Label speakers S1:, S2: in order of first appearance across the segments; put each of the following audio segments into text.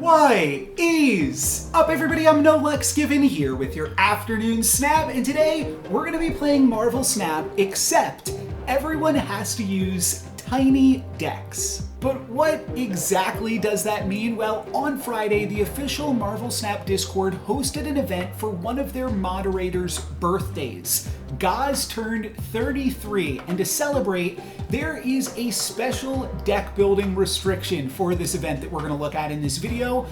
S1: What is up, everybody? I'm NoLucksGiven here with your afternoon snap, and today we're going to be playing Marvel Snap, except everyone has to use tiny decks. But what exactly does that mean? Well, on Friday, the official Marvel Snap Discord hosted an event for one of their moderators' birthdays. Gaz turned 33, and to celebrate, there is a special deck building restriction for this event that we're going to look at in this video,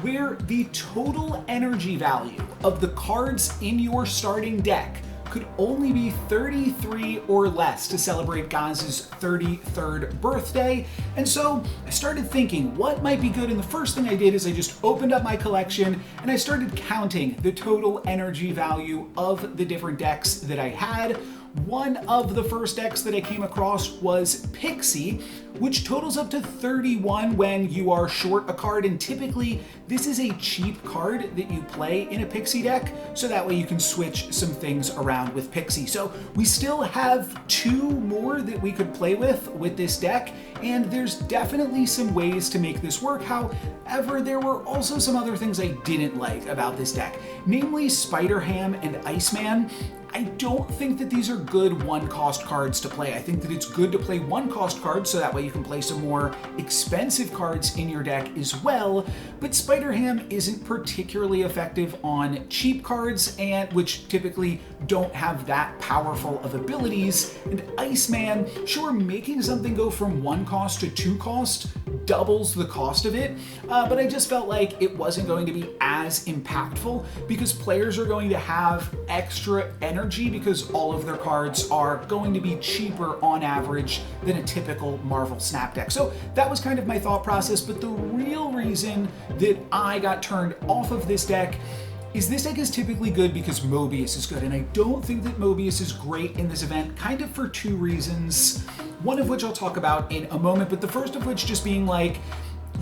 S1: where the total energy value of the cards in your starting deck could only be 33 or less to celebrate Gaz's 33rd birthday. And so I started thinking what might be good, and the first thing I did is I just opened up my collection and I started counting the total energy value of the different decks that I had. One of the first decks that I came across was Pixie, which totals up to 31 when you are short a card, and typically this is a cheap card that you play in a Pixie deck, so that way you can switch some things around with Pixie. So we still have two more that we could play with this deck, and there's definitely some ways to make this work. However, there were also some other things I didn't like about this deck, namely Spider-Ham and Iceman. I don't think that these are good one-cost cards to play. I think that it's good to play one-cost cards so that way you can play some more expensive cards in your deck as well, but Spider-Ham isn't particularly effective on cheap cards, and which typically don't have that powerful of abilities. And Iceman, sure, making something go from one cost to two cost doubles the cost of it, but I just felt like it wasn't going to be as impactful because players are going to have extra energy because all of their cards are going to be cheaper on average than a typical Marvel Snap deck. So that was kind of my thought process, but the real reason that I got turned off of this deck is this deck is typically good because Mobius is good, and I don't think that Mobius is great in this event, kind of for two reasons, one of which I'll talk about in a moment, but the first of which just being like,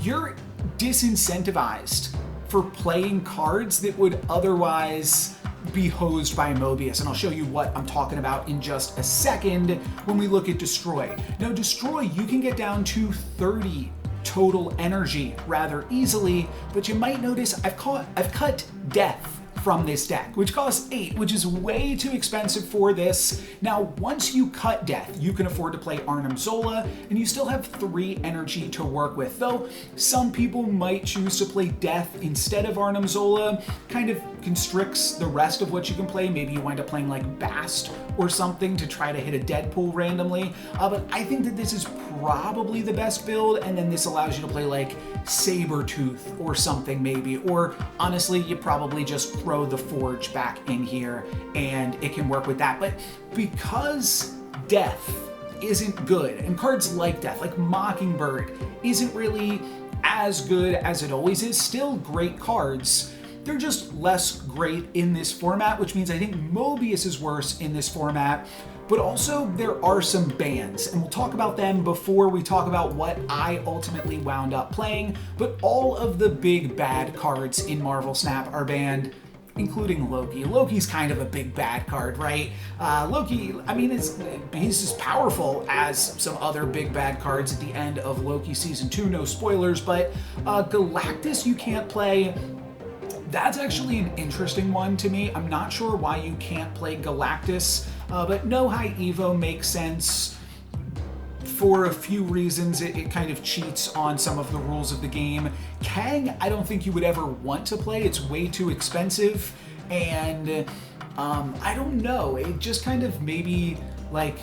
S1: you're disincentivized for playing cards that would otherwise be hosed by Mobius, and I'll show you what I'm talking about in just a second when we look at Destroy. Now, Destroy, you can get down to 30 total energy rather easily, but you might notice I've cut Death from this deck, which costs 8, which is way too expensive for this. Now, once you cut Death, you can afford to play Arnim Zola, and you still have 3 energy to work with, though some people might choose to play Death instead of Arnim Zola. Kind of constricts the rest of what you can play. Maybe you wind up playing like Bast or something to try to hit a Deadpool randomly, but I think that this is probably the best build, and then this allows you to play like Sabretooth or something maybe, or honestly, you probably just throw the Forge back in here and it can work with that. But because Death isn't good, and cards like Death, like Mockingbird, isn't really as good as it always is, still great cards, they're just less great in this format, which means I think Mobius is worse in this format. But also there are some bans, and we'll talk about them before we talk about what I ultimately wound up playing. But all of the big bad cards in Marvel Snap are banned, including Loki. Loki's kind of a big bad card, right? Loki, I mean, he's as powerful as some other big bad cards at the end of Loki Season 2, no spoilers, but Galactus you can't play. That's actually an interesting one to me. I'm not sure why you can't play Galactus, but No High Evo makes sense for a few reasons. It kind of cheats on some of the rules of the game. Kang, I don't think you would ever want to play. It's way too expensive, and I don't know. It just kind of maybe like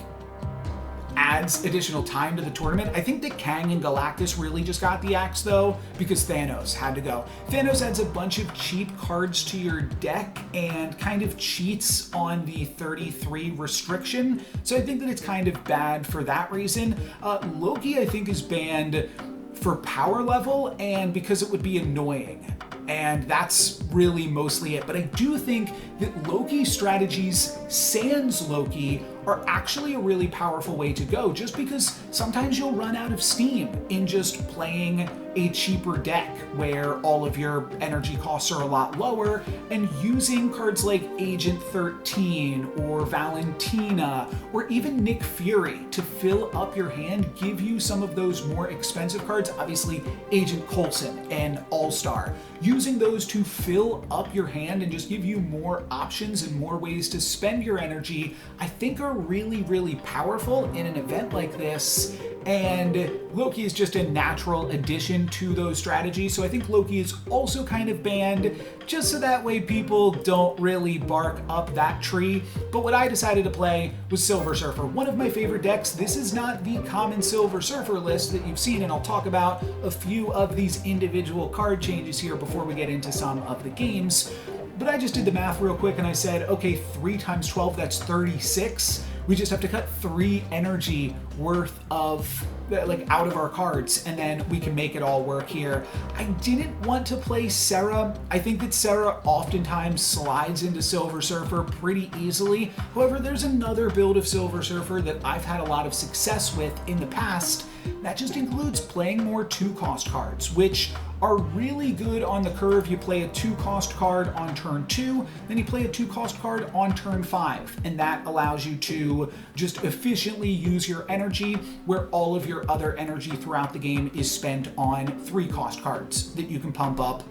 S1: adds additional time to the tournament. I think that Kang and Galactus really just got the axe though, because Thanos had to go. Thanos adds a bunch of cheap cards to your deck and kind of cheats on the 33 restriction, so I think that it's kind of bad for that reason. Loki, I think, is banned for power level and because it would be annoying, and that's really mostly it. But I do think that Loki strategies, sans Loki, are actually a really powerful way to go, just because sometimes you'll run out of steam in just playing a cheaper deck where all of your energy costs are a lot lower, and using cards like Agent 13 or Valentina or even Nick Fury to fill up your hand give you some of those more expensive cards. Obviously Agent Coulson and All-Star, using those to fill up your hand and just give you more options and more ways to spend your energy, I think are really powerful in an event like this. And Loki is just a natural addition to those strategies, so I think Loki is also kind of banned, just so that way people don't really bark up that tree. But what I decided to play was Silver Surfer, one of my favorite decks. This is not the common Silver Surfer list that you've seen, and I'll talk about a few of these individual card changes here before we get into some of the games. But I just did the math real quick and I said, okay, 3 times 12, that's 36. We just have to cut 3 energy worth of, like, out of our cards, and then we can make it all work here. I didn't want to play Sarah. I think that Sarah oftentimes slides into Silver Surfer pretty easily. However, there's another build of Silver Surfer that I've had a lot of success with in the past. That just includes playing more 2-cost cards, which are really good on the curve. You play a 2-cost card on turn 2, then you play a 2-cost card on turn 5, and that allows you to just efficiently use your energy where all of your other energy throughout the game is spent on 3-cost cards that you can pump up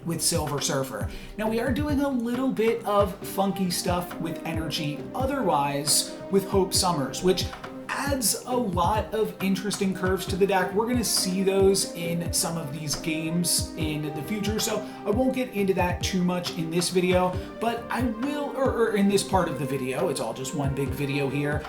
S1: with Silver Surfer. Now we are doing a little bit of funky stuff with energy otherwise with Hope Summers, which adds a lot of interesting curves to the deck. We're going to see those in some of these games in the future, so I won't get into that too much in this video, but I will, or in this part of the video. It's all just one big video here.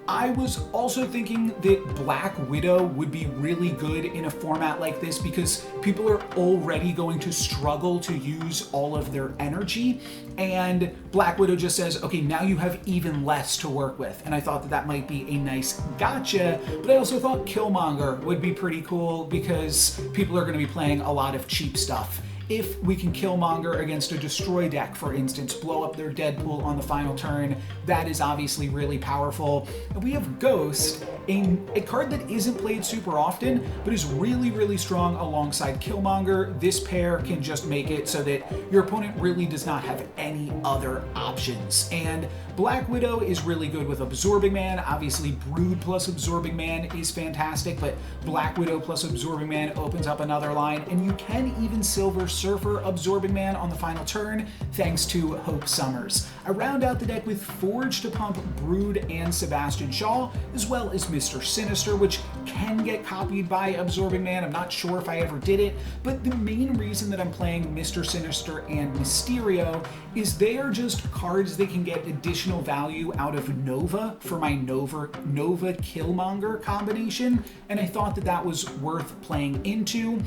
S1: I was also thinking that Black Widow would be really good in a format like this because people are already going to struggle to use all of their energy, and Black Widow just says, okay, now you have even less to work with. And I thought that that might be a nice gotcha, but I also thought Killmonger would be pretty cool because people are going to be playing a lot of cheap stuff. If we can Killmonger against a Destroy deck, for instance, blow up their Deadpool on the final turn, that is obviously really powerful. And we have Ghost, a card that isn't played super often, but is really strong alongside Killmonger. This pair can just make it so that your opponent really does not have any other options. And Black Widow is really good with Absorbing Man. Obviously, Brood plus Absorbing Man is fantastic, but Black Widow plus Absorbing Man opens up another line, and you can even Silver Surfer Absorbing Man on the final turn, thanks to Hope Summers. I round out the deck with Forge to pump Brood and Sebastian Shaw, as well as Mr. Sinister, which can get copied by Absorbing Man. I'm not sure if I ever did it, but the main reason that I'm playing Mr. Sinister and Mysterio is they are just cards that can get additional value out of Nova for my Nova Killmonger combination, and I thought that that was worth playing into.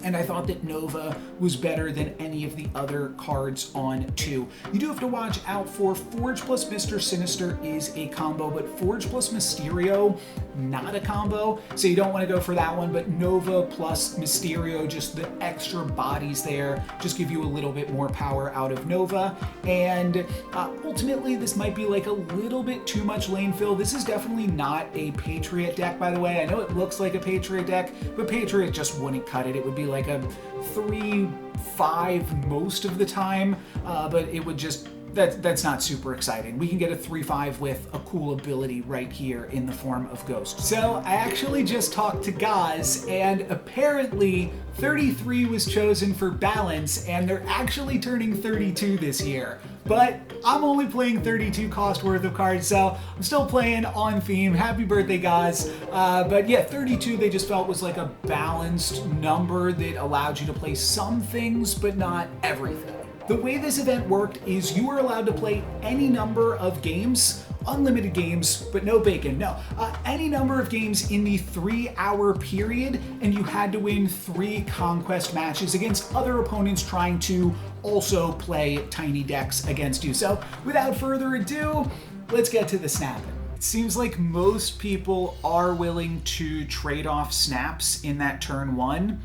S1: And I thought that Nova was better than any of the other cards on 2. You do have to watch out for Forge plus Mr. Sinister is a combo, but Forge plus Mysterio, not a combo. So you don't want to go for that one, but Nova plus Mysterio, just the extra bodies there, just give you a little bit more power out of Nova. And ultimately, this might be like a little bit too much lane fill. This is definitely not a Patriot deck, by the way. I know it looks like a Patriot deck, but Patriot just wouldn't cut it. It would be like a 3-5 most of the time, but it would just, that's not super exciting. We can get a 3-5 with a cool ability right here in the form of Ghost. So I actually just talked to Gaz, and apparently 33 was chosen for balance, and they're actually turning 32 this year. But I'm only playing 32 cost worth of cards, so I'm still playing on theme. Happy birthday, guys. But yeah, 32 they just felt was like a balanced number that allowed you to play some things, but not everything. The way this event worked is you were allowed to play any number of games, unlimited games, but no bacon, no. Any number of games in the 3-hour period, and you had to win 3 conquest matches against other opponents trying to also play tiny decks against you. So without further ado, let's get to the snapping. It seems like most people are willing to trade off snaps in that turn 1.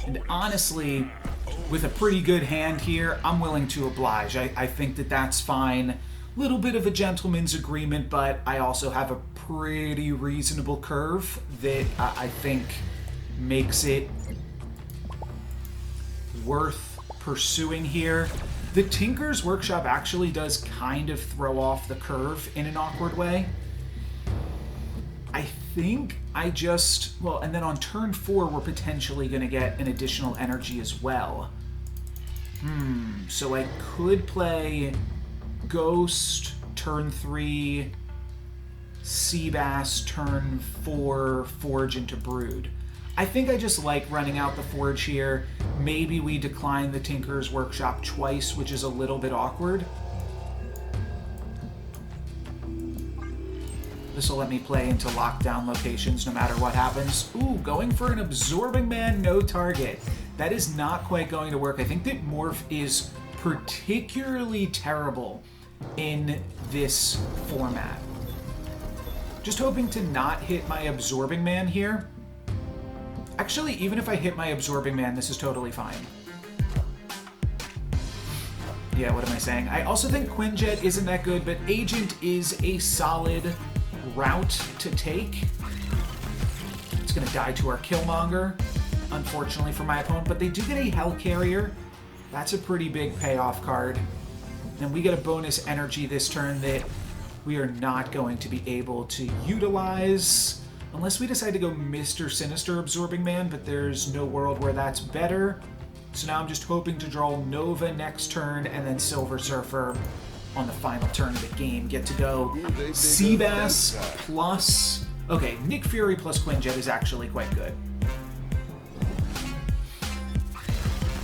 S1: And honestly, with a pretty good hand here, I'm willing to oblige. I think that that's fine. little bit of a gentleman's agreement, but I also have a pretty reasonable curve that I think makes it worth pursuing here. The Tinker's Workshop actually does kind of throw off the curve in an awkward way. I think I just... Well, and then on turn 4, we're potentially going to get an additional energy as well. So I could play Ghost, turn 3, Seabass, turn 4, Forge into Brood. I think I just like running out the Forge here. Maybe we decline the Tinker's Workshop twice, which is a little bit awkward. This will let me play into lockdown locations no matter what happens. Ooh, going for an Absorbing Man, no target. That is not quite going to work. I think that Morph is particularly terrible in this format. Just hoping to not hit my Absorbing Man here. Actually, even if I hit my Absorbing Man, this is totally fine. Yeah, what am I saying? I also think Quinjet isn't that good, but Agent is a solid route to take. It's going to die to our Killmonger, unfortunately for my opponent, but they do get a Hellcarrier. That's a pretty big payoff card. And we get a bonus energy this turn that we are not going to be able to utilize unless we decide to go Mr. Sinister Absorbing Man, but there's no world where that's better. So now I'm just hoping to draw Nova next turn and then Silver Surfer on the final turn of the game. Get to go Seabass plus... Okay, Nick Fury plus Quinjet is actually quite good.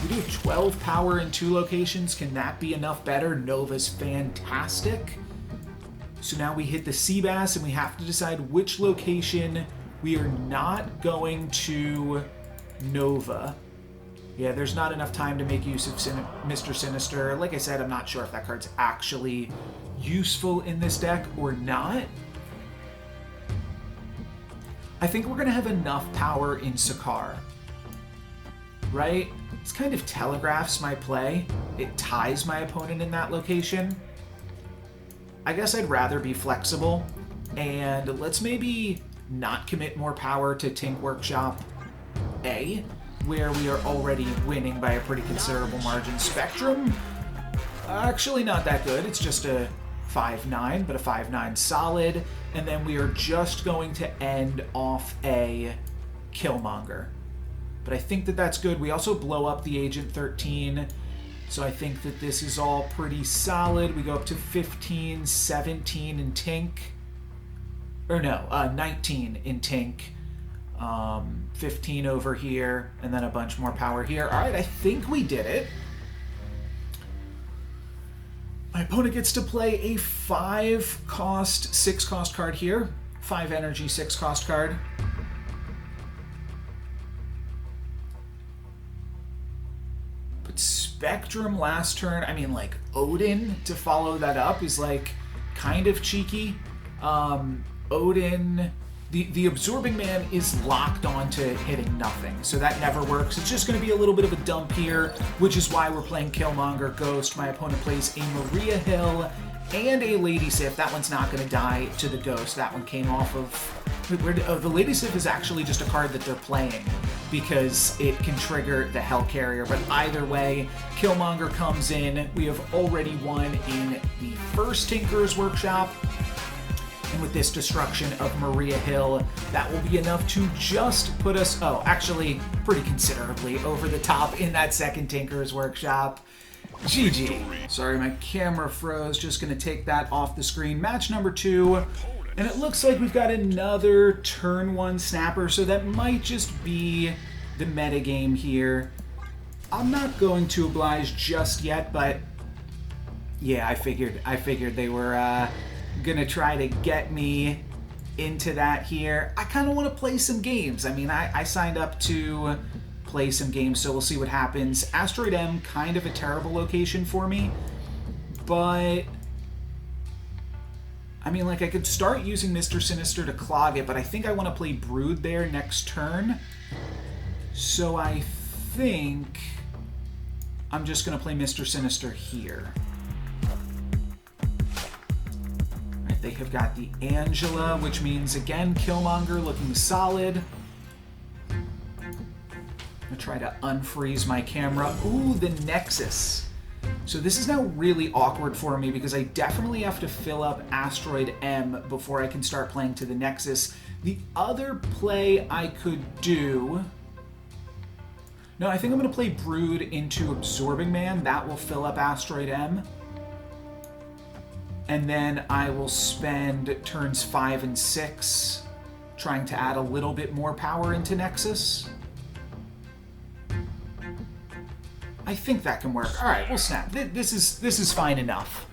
S1: We do have 12 power in 2 locations. Can that be enough better? Nova's fantastic. So now we hit the Seabass and we have to decide which location we are not going to Nova. Yeah, there's not enough time to make use of Mr. Sinister. Like I said, I'm not sure if that card's actually useful in this deck or not. I think we're going to have enough power in Sakaar, right? This kind of telegraphs my play. It ties my opponent in that location. I guess I'd rather be flexible, and let's maybe not commit more power to Tink Workshop A, where we are already winning by a pretty considerable margin. Spectrum, actually not that good. It's just a 5-9, but a 5-9 solid. And then we are just going to end off a Killmonger. But I think that that's good. We also blow up the Agent 13, so I think that this is all pretty solid. We go up to 15, 17 in Tink. Or no, 19 in Tink. 15 over here, and then a bunch more power here. All right, I think we did it. My opponent gets to play a 5-cost, 6-cost card here. 5 energy, 6-cost card. But Spectrum last turn, I mean, like, Odin to follow that up is, like, kind of cheeky. Odin... The Absorbing Man is locked onto hitting nothing, so that never works. It's just going to be a little bit of a dump here, which is why we're playing Killmonger Ghost. My opponent plays a Maria Hill and a Lady Sif. That one's not going to die to the Ghost. That one came off of... the Lady Sif is actually just a card that they're playing because it can trigger the Hellcarrier. But either way, Killmonger comes in. We have already won in the first Tinker's Workshop. And with this destruction of Maria Hill, that will be enough to just put us, actually pretty considerably over the top in that second Tinker's Workshop. GG. Sorry, my camera froze. Just going to take that off the screen. Match number 2. And it looks like we've got another turn 1 snapper, so that might just be the metagame here. I'm not going to oblige just yet, but yeah, I figured they were gonna try to get me into that here. I kind of want to play some games. I mean, I signed up to play some games, so we'll see what happens. Asteroid M, kind of a terrible location for me, but I mean, like, I could start using Mr. Sinister to clog it, but I think I want to play Brood there next turn. So I think I'm just going to play Mr. Sinister here. They have got the Angela, which means, again, Killmonger looking solid. I'm going to try to unfreeze my camera. Ooh, the Nexus. So this is now really awkward for me because I definitely have to fill up Asteroid M before I can start playing to the Nexus. The other play I could do... No, I think I'm going to play Brood into Absorbing Man. That will fill up Asteroid M. And then I will spend turns 5 and 6 trying to add a little bit more power into Nexus. I think that can work. All right, we'll snap. This is fine enough.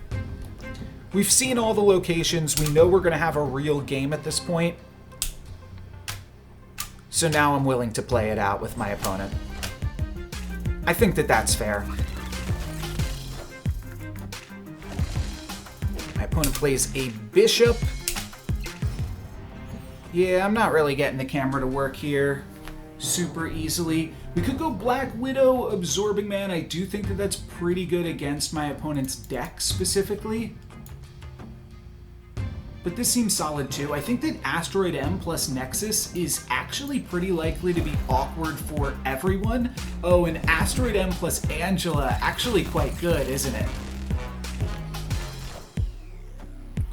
S1: We've seen all the locations. We know we're going to have a real game at this point. So now I'm willing to play it out with my opponent. I think that that's fair. My opponent plays a bishop. Yeah, I'm not really getting the camera to work here super easily. We could go Black Widow, Absorbing Man. I do think that that's pretty good against my opponent's deck specifically. But this seems solid too. I think that Asteroid M plus Nexus is actually pretty likely to be awkward for everyone. Oh, and Asteroid M plus Angela, actually quite good, isn't it?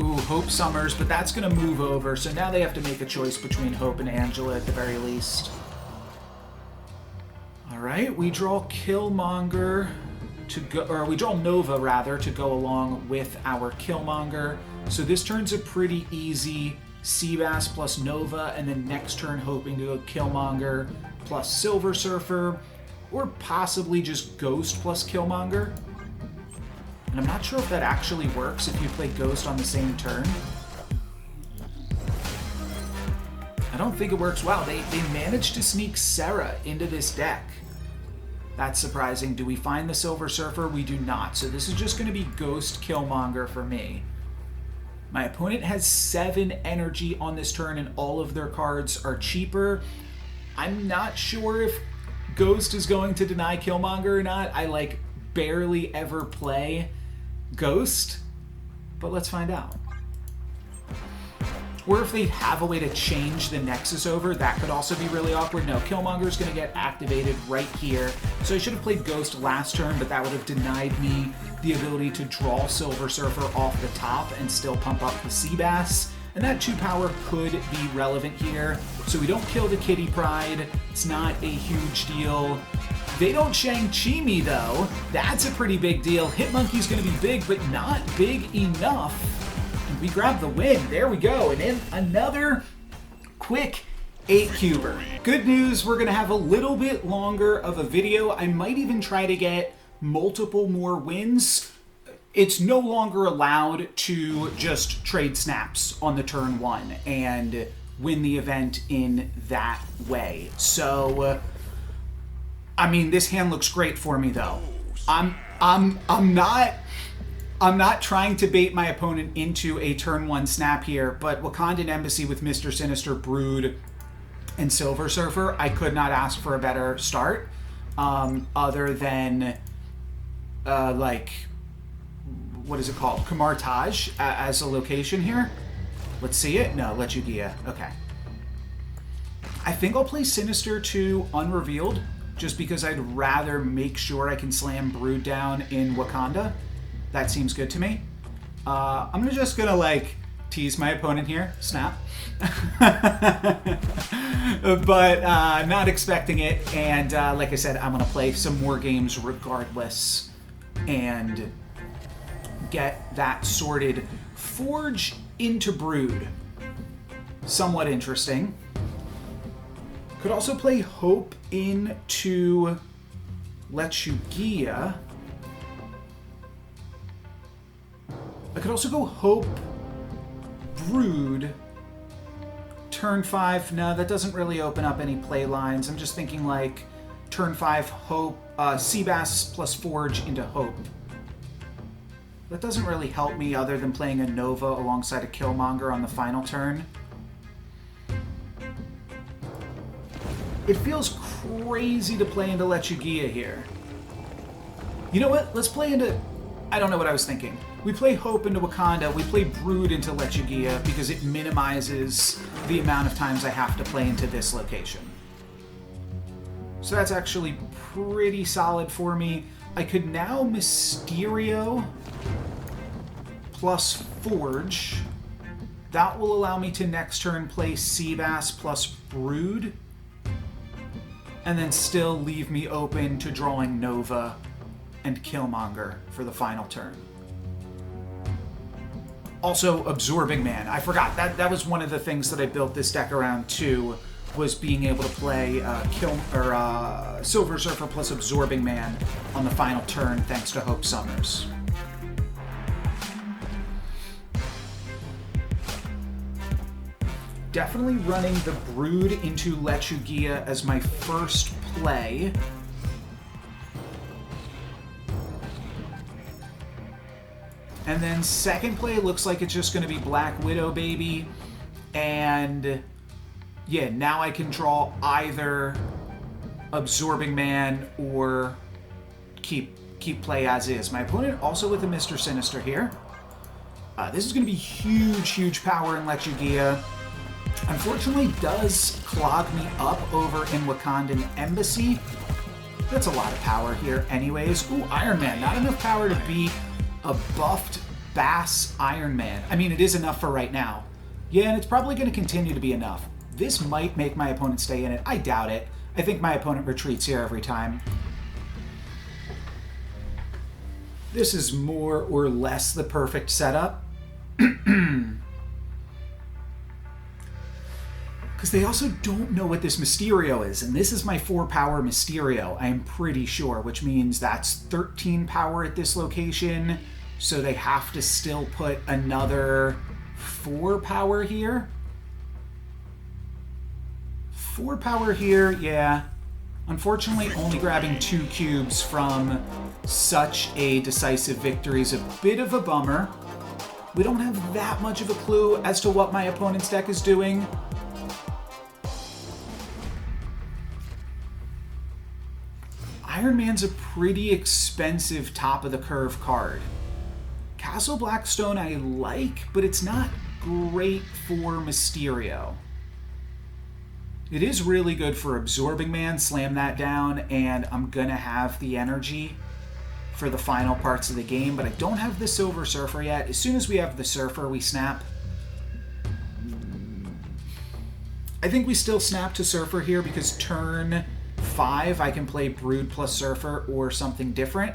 S1: Ooh, Hope Summers, but that's going to move over, so now they have to make a choice between Hope and Angela at the very least. Alright, we draw Killmonger to go, or we draw Nova rather, to go along with our Killmonger. So this turn's a pretty easy Seabass plus Nova, and then next turn hoping to go Killmonger plus Silver Surfer, or possibly just Ghost plus Killmonger. And I'm not sure if that actually works if you play Ghost on the same turn. I don't think it works. Wow, they managed to sneak Sarah into this deck. That's surprising. Do we find the Silver Surfer? We do not. So this is just going to be Ghost Killmonger for me. My opponent has 7 energy on this turn, and all of their cards are cheaper. I'm not sure if Ghost is going to deny Killmonger or not. I, barely ever play Ghost, but let's find out. Or if they have a way to change the Nexus over, that could also be really awkward. No, Killmonger's going to get activated right here. So I should have played Ghost last turn, but that would have denied me the ability to draw Silver Surfer off the top and still pump up the Seabass. And that 2 power could be relevant here. So we don't kill the Kitty Pryde. It's not a huge deal. They don't Shang-Chi me, though. That's a pretty big deal. Hitmonkey's going to be big, but not big enough. We grab the win. There we go. And then another quick 8-cuber. Good news, we're going to have a little bit longer of a video. I might even try to get multiple more wins. It's no longer allowed to just trade snaps on the turn 1 and win the event in that way. So, I mean, this hand looks great for me, though. I'm not trying to bait my opponent into a turn 1 snap here, but Wakandan Embassy with Mr. Sinister, Brood, and Silver Surfer, I could not ask for a better start, other than, what is it called? Kamartaj as a location here. Let's see it. No, Lechugia. Okay. I think I'll play Sinister to Unrevealed, just because I'd rather make sure I can slam Brood down in Wakanda. That seems good to me. I'm just gonna tease my opponent here. Snap. But not expecting it. And like I said, I'm gonna play some more games regardless and get that sorted. Forge into Brood. Somewhat interesting. Could also play Hope into Lechugia. I could also go Hope, Brood, turn 5. No, that doesn't really open up any play lines. I'm just thinking turn 5 Hope, Seabass plus Forge into Hope. That doesn't really help me other than playing a Nova alongside a Killmonger on the final turn. It feels crazy to play into Lechugia here. You know what? Let's play into... I don't know what I was thinking. We play Hope into Wakanda, we play Brood into Lechugia because it minimizes the amount of times I have to play into this location. So that's actually pretty solid for me. I could now Mysterio plus Forge. That will allow me to next turn play Seabass plus Brood, and then still leave me open to drawing Nova and Killmonger for the final turn. Also, Absorbing Man. I forgot, that was one of the things that I built this deck around too, was being able to play Silver Surfer plus Absorbing Man on the final turn thanks to Hope Summers. Definitely running the Brood into Lechugia as my first play. And then second play looks like it's just going to be Black Widow, baby. And yeah, now I can draw either Absorbing Man or keep play as is. My opponent also with a Mr. Sinister here. This is going to be huge power in Lechugia. Unfortunately, does clog me up over in Wakandan Embassy. That's a lot of power here anyways. Ooh, Iron Man. Not enough power to beat a buffed Bass Iron Man. I mean, it is enough for right now. Yeah, and it's probably going to continue to be enough. This might make my opponent stay in it. I doubt it. I think my opponent retreats here every time. This is more or less the perfect setup. Because they also don't know what this Mysterio is, and this is my 4-power Mysterio, I am pretty sure, which means that's 13 power at this location, so they have to still put another 4 power here. 4 power here, yeah. Unfortunately, only grabbing 2 cubes from such a decisive victory is a bit of a bummer. We don't have that much of a clue as to what my opponent's deck is doing. Iron Man's a pretty expensive top-of-the-curve card. Castle Blackstone I like, but it's not great for Mysterio. It is really good for Absorbing Man, slam that down, and I'm gonna have the energy for the final parts of the game, but I don't have the Silver Surfer yet. As soon as we have the Surfer, we snap. I think we still snap to Surfer here because turn 5, I can play Brood plus Surfer or something different.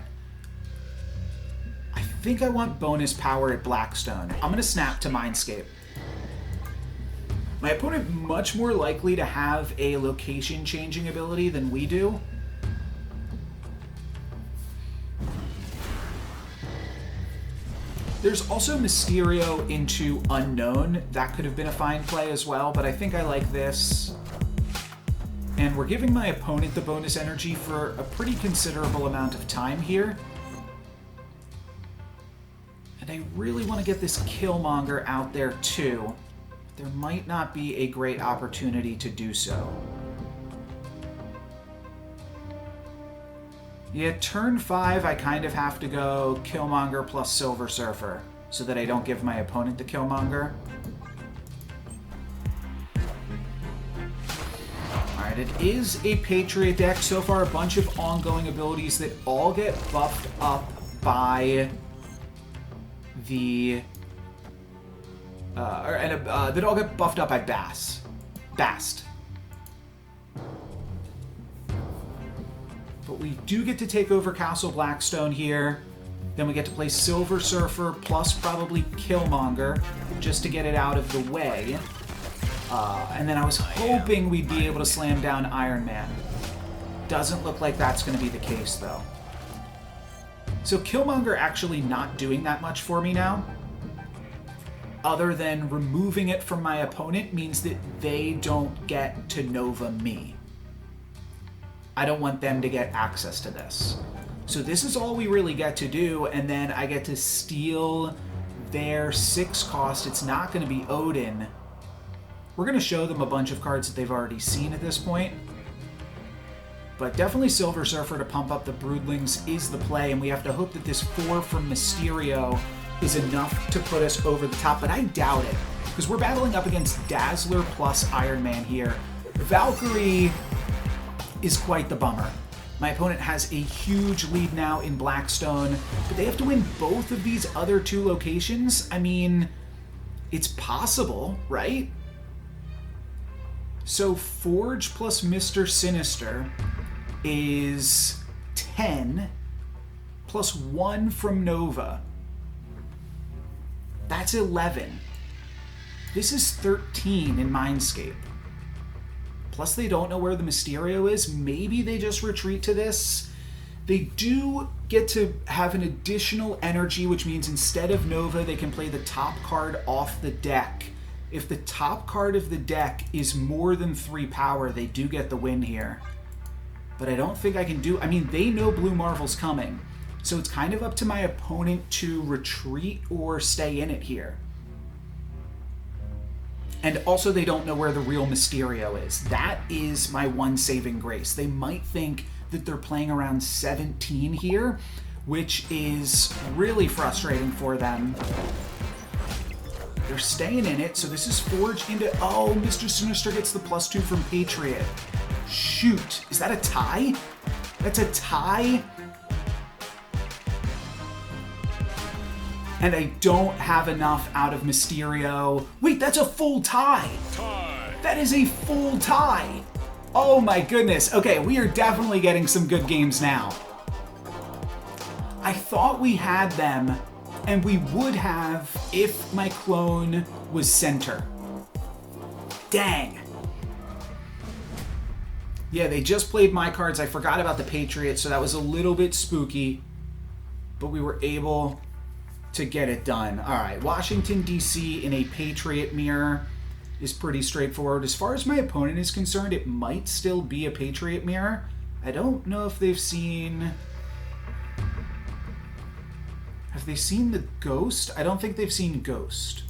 S1: I think I want bonus power at Blackstone. I'm going to snap to Mindscape. My opponent much more likely to have a location changing ability than we do. There's also Mysterio into Unknown. That could have been a fine play as well, but I think I like this. And we're giving my opponent the bonus energy for a pretty considerable amount of time here. And I really want to get this Killmonger out there too. There might not be a great opportunity to do so. Yeah, turn 5, I kind of have to go Killmonger plus Silver Surfer so that I don't give my opponent the Killmonger. Alright, it is a Patriot deck. So far, a bunch of ongoing abilities that all get buffed up by the... that all get buffed up by Bast. But we do get to take over Castle Blackstone here. Then we get to play Silver Surfer plus probably Killmonger just to get it out of the way. And then I was hoping we'd be able to slam down Iron Man. Doesn't look like that's going to be the case, though. So Killmonger actually not doing that much for me now. Other than removing it from my opponent means that they don't get to Nova me. I don't want them to get access to this. So this is all we really get to do, and then I get to steal their 6 cost. It's not going to be Odin. We're going to show them a bunch of cards that they've already seen at this point. But definitely Silver Surfer to pump up the Broodlings is the play, and we have to hope that this 4 from Mysterio is enough to put us over the top, but I doubt it, because we're battling up against Dazzler plus Iron Man here. Valkyrie is quite the bummer. My opponent has a huge lead now in Blackstone, but they have to win both of these other two locations. I mean, it's possible, right? So Forge plus Mr. Sinister is 10, plus 1 from Nova. That's 11. This is 13 in Mindscape. Plus they don't know where the Mysterio is. Maybe they just retreat to this. They do get to have an additional energy, which means instead of Nova, they can play the top card off the deck. If the top card of the deck is more than 3 power, they do get the win here. But I don't think I can do... I mean, they know Blue Marvel's coming. So it's kind of up to my opponent to retreat or stay in it here. And also they don't know where the real Mysterio is. That is my one saving grace. They might think that they're playing around 17 here, which is really frustrating for them. They're staying in it, so this is Forge into... Oh, Mr. Sinister gets the +2 from Patriot. Shoot. Is that a tie? That's a tie? And I don't have enough out of Mysterio. Wait, that's a full tie. That is a full tie. Oh my goodness. Okay, we are definitely getting some good games now. I thought we had them, and we would have if my clone was center. Dang. Yeah, they just played my cards. I forgot about the Patriot, so that was a little bit spooky. But we were able to get it done. All right, Washington, D.C. in a Patriot mirror is pretty straightforward. As far as my opponent is concerned, it might still be a Patriot mirror. I don't know if they've seen... Have they seen the Ghost? I don't think they've seen Ghost.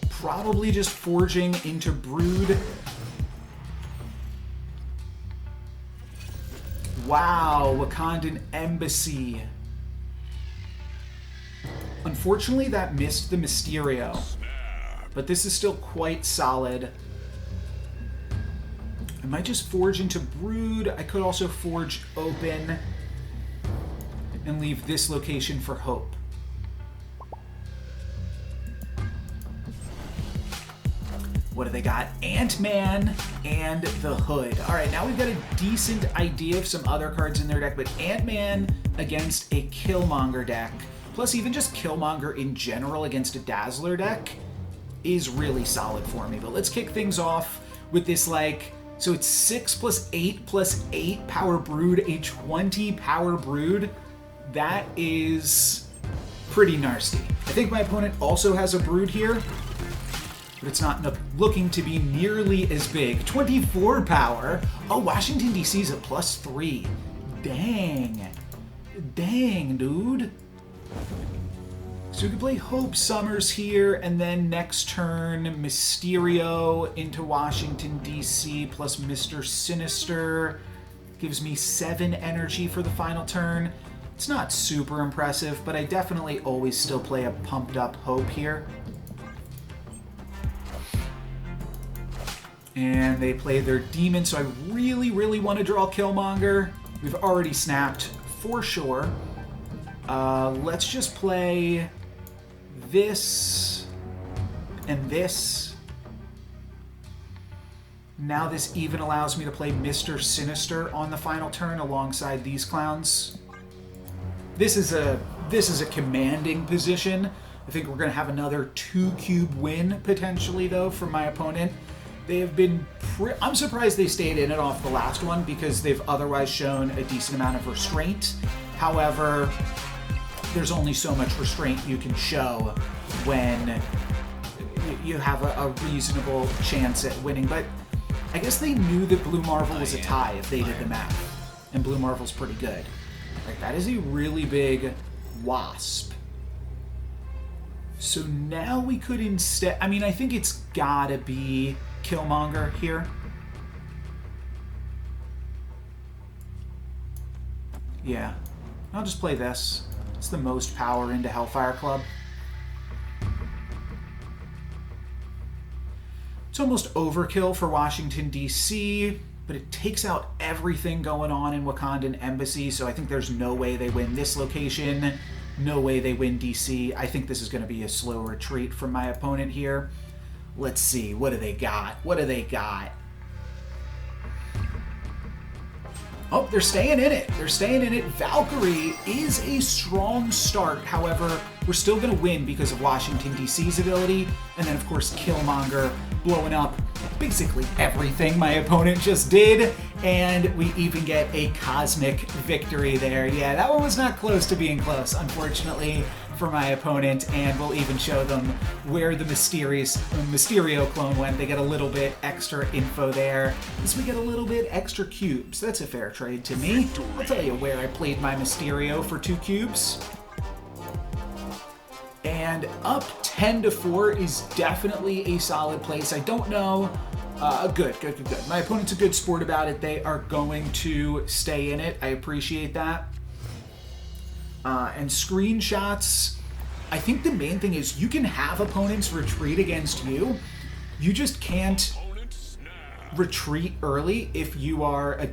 S1: Probably just forging into Brood. Wow, Wakandan Embassy. Unfortunately, that missed the Mysterio. But this is still quite solid. I might just forge into Brood. I could also forge open and leave this location for Hope. What do they got? Ant-Man and the Hood. All right, now we've got a decent idea of some other cards in their deck, but Ant-Man against a Killmonger deck, plus even just Killmonger in general against a Dazzler deck, is really solid for me. But let's kick things off with this, like, so it's 6 plus 8 plus 8 power Brood, a 20 power Brood. That is pretty nasty. I think my opponent also has a Brood here, but it's not looking to be nearly as big. 24 power. Oh, Washington, D.C. is a +3. Dang. Dang, dude. So we could play Hope Summers here, and then next turn, Mysterio into Washington, D.C. plus Mr. Sinister. Gives me 7 energy for the final turn. It's not super impressive, but I definitely always still play a pumped up Hope here. And they play their Demon, so I really, really want to draw Killmonger. We've already snapped, for sure. Let's just play this and this. Now this even allows me to play Mr. Sinister on the final turn alongside these clowns. This is a commanding position. I think we're going to have another 2-cube win, potentially, though, from my opponent. They have been... I'm surprised they stayed in it off the last one, because they've otherwise shown a decent amount of restraint. However, there's only so much restraint you can show when you have a reasonable chance at winning. But I guess they knew that Blue Marvel was a tie if they did the math. And Blue Marvel's pretty good. Like, that is a really big Wasp. So now we could instead... I mean, I think it's gotta be Killmonger here. Yeah. I'll just play this. It's the most power into Hellfire Club. It's almost overkill for Washington, D.C., but it takes out everything going on in Wakandan Embassy, so I think there's no way they win this location, no way they win D.C. I think this is going to be a slow retreat from my opponent here. Let's see, what do they got? What do they got? Oh, they're staying in it. They're staying in it. Valkyrie is a strong start. However, we're still going to win because of Washington, D.C.'s ability. And then, of course, Killmonger blowing up basically everything my opponent just did. And we even get a cosmic victory there. Yeah, that one was not close to being close, unfortunately, for my opponent. And we'll even show them where the Mysterio clone went. They get a little bit extra info there. As we get a little bit extra cubes. That's a fair trade to me. I'll tell you where I played my Mysterio for 2 cubes. And up 10-4 is definitely a solid place. I don't know. Good. My opponent's a good sport about it. They are going to stay in it. I appreciate that. And screenshots, I think the main thing is you can have opponents retreat against you. You just can't retreat early if you are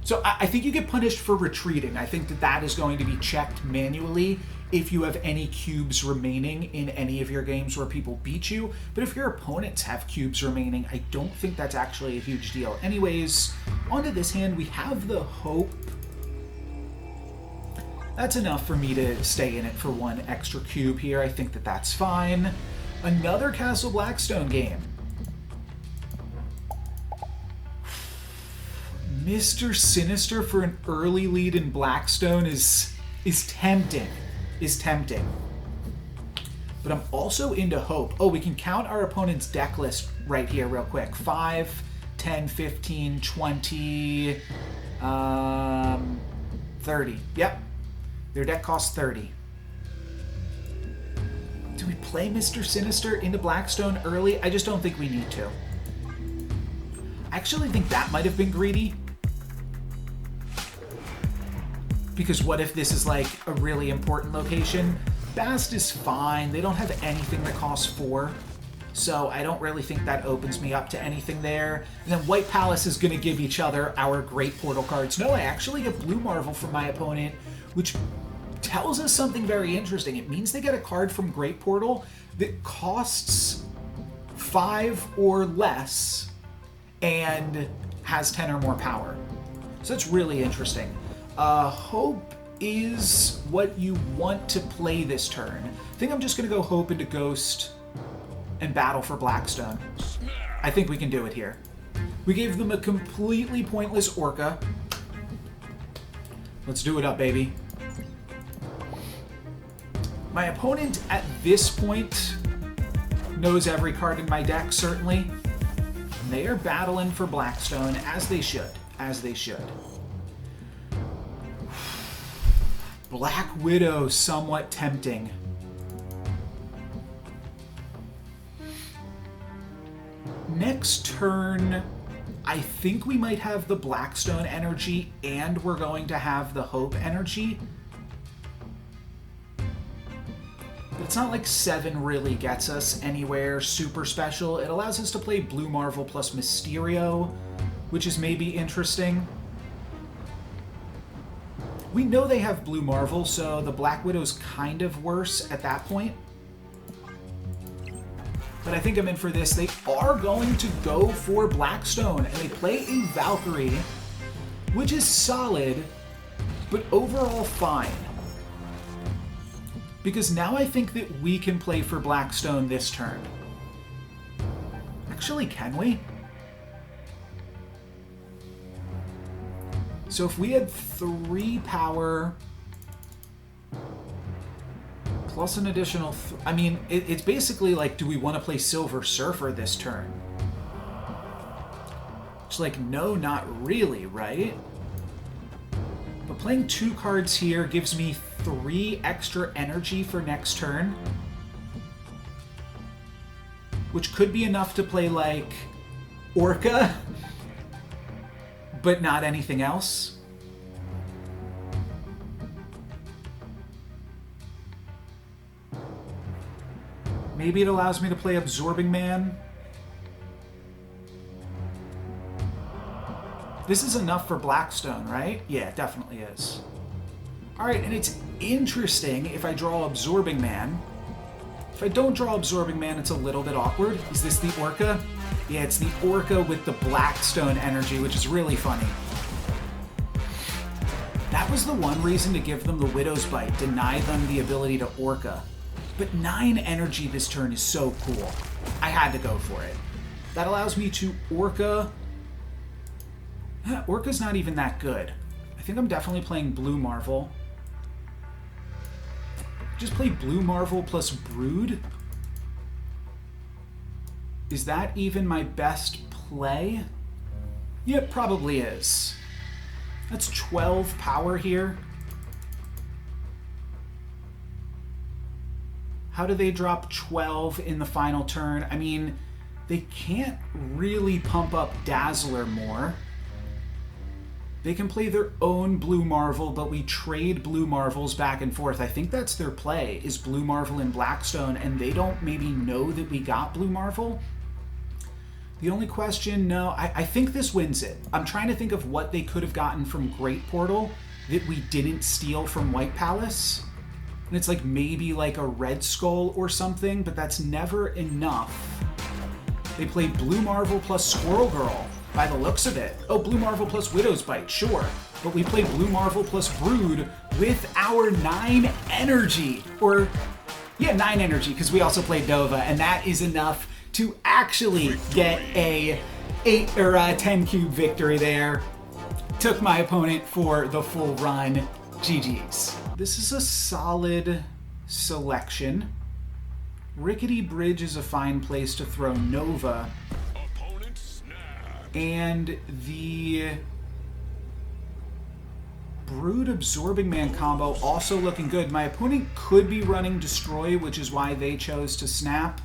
S1: So I think you get punished for retreating. I think that is going to be checked manually if you have any cubes remaining in any of your games where people beat you. But if your opponents have cubes remaining, I don't think that's actually a huge deal. Anyways, onto this hand, we have the Hope. That's enough for me to stay in it for 1 extra cube here. I think that's fine. Another Castle Blackstone game. Mr. Sinister for an early lead in Blackstone is tempting. But I'm also into Hope. Oh, we can count our opponent's deck list right here real quick. 5, 10, 15, 20, 30. Yep. Their deck costs 30. Do we play Mr. Sinister into Blackstone early? I just don't think we need to. I actually think that might have been greedy. Because what if this is like a really important location? Bast is fine. They don't have anything that costs 4. So I don't really think that opens me up to anything there. And then White Palace is going to give each other our great portal cards. No, I actually get Blue Marvel from my opponent, which tells us something very interesting. It means they get a card from Great Portal that costs 5 or less and has 10 or more power. So that's really interesting. Hope is what you want to play this turn. I think I'm just going to go Hope into Ghost and battle for Blackstone. I think we can do it here. We gave them a completely pointless Orca. Let's do it up, baby. My opponent at this point knows every card in my deck, certainly. They are battling for Blackstone, as they should. As they should. Black Widow, somewhat tempting. Next turn, I think we might have the Blackstone energy, and we're going to have the Hope energy. But it's not like 7 really gets us anywhere super special. It allows us to play Blue Marvel plus Mysterio, which is maybe interesting. We know they have Blue Marvel, so the Black Widow's kind of worse at that point. But I think I'm in for this. They are going to go for Blackstone, and they play a Valkyrie, which is solid, but overall fine. Because now I think that we can play for Blackstone this turn. Actually, can we? So if we had 3 power plus an additional... I mean, it's basically like, do we want to play Silver Surfer this turn? It's like, no, not really, right? But playing 2 cards here gives me 3 extra energy for next turn. Which could be enough to play, like, Orca, but not anything else. Maybe it allows me to play Absorbing Man. This is enough for Blackstone, right? Yeah, it definitely is. Alright, and it's interesting if I draw Absorbing Man. If I don't draw Absorbing Man, it's a little bit awkward. Is this the Orca? Yeah, it's the Orca with the Blackstone energy, which is really funny. That was the one reason to give them the Widow's Bite, deny them the ability to Orca. But 9 energy this turn is so cool. I had to go for it. That allows me to Orca. Orca's not even that good. I think I'm definitely playing Blue Marvel. Just play Blue Marvel plus Brood? Is that even my best play? Yeah, it probably is. That's 12 power here. How do they drop 12 in the final turn? I mean, they can't really pump up Dazzler more. They can play their own Blue Marvel, but we trade Blue Marvels back and forth. I think that's their play, is Blue Marvel and Blackstone, and they don't maybe know that we got Blue Marvel. The only question, no, I think this wins it. I'm trying to think of what they could have gotten from Great Portal that we didn't steal from White Palace. And it's like maybe like a Red Skull or something, but that's never enough. They played Blue Marvel plus Squirrel Girl, by the looks of it. Oh, Blue Marvel plus Widow's Bite, sure. But we played Blue Marvel plus Brood with our 9 energy. Or, yeah, 9 energy, because we also played Nova, and that is enough to actually get a 8 or a 10 cube victory there. Took my opponent for the full run. GG's. This is a solid selection. Rickety Bridge is a fine place to throw Nova. And the Brood Absorbing Man combo also looking good. My opponent could be running Destroy, which is why they chose to snap.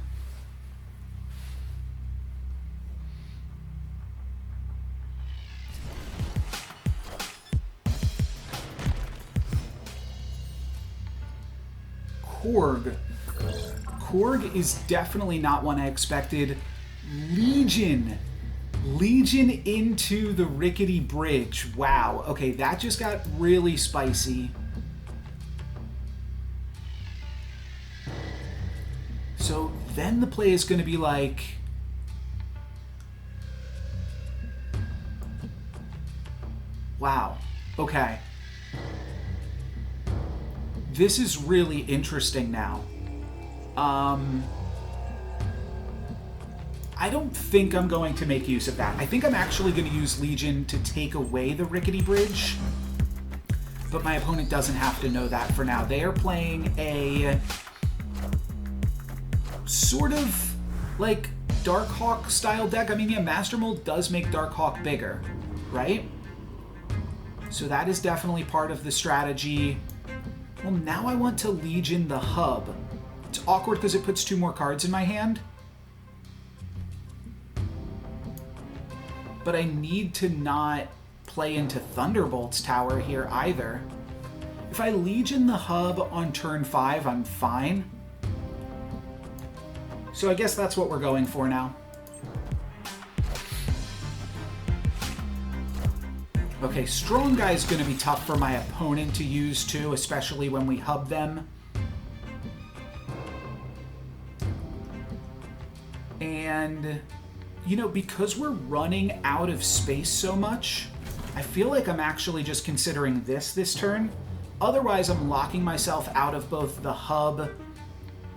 S1: Korg is definitely not one I expected. Legion into the Rickety Bridge. Wow. Okay, that just got really spicy. So then the play is going to be like... Wow. Okay. This is really interesting now. I don't think I'm going to make use of that. I think I'm actually going to use Legion to take away the Rickety Bridge. But my opponent doesn't have to know that for now. They are playing a sort of like Darkhawk style deck. I mean, yeah, Master Mold does make Darkhawk bigger, right? So that is definitely part of the strategy. Well, now I want to Legion the hub. It's awkward because it puts 2 more cards in my hand. But I need to not play into Thunderbolt's tower here either. If I Legion the hub on turn 5, I'm fine. So I guess that's what we're going for now. Okay, Strong Guy is going to be tough for my opponent to use too, especially when we hub them. And, you know, because we're running out of space so much, I feel like I'm actually just considering this turn. Otherwise, I'm locking myself out of both the hub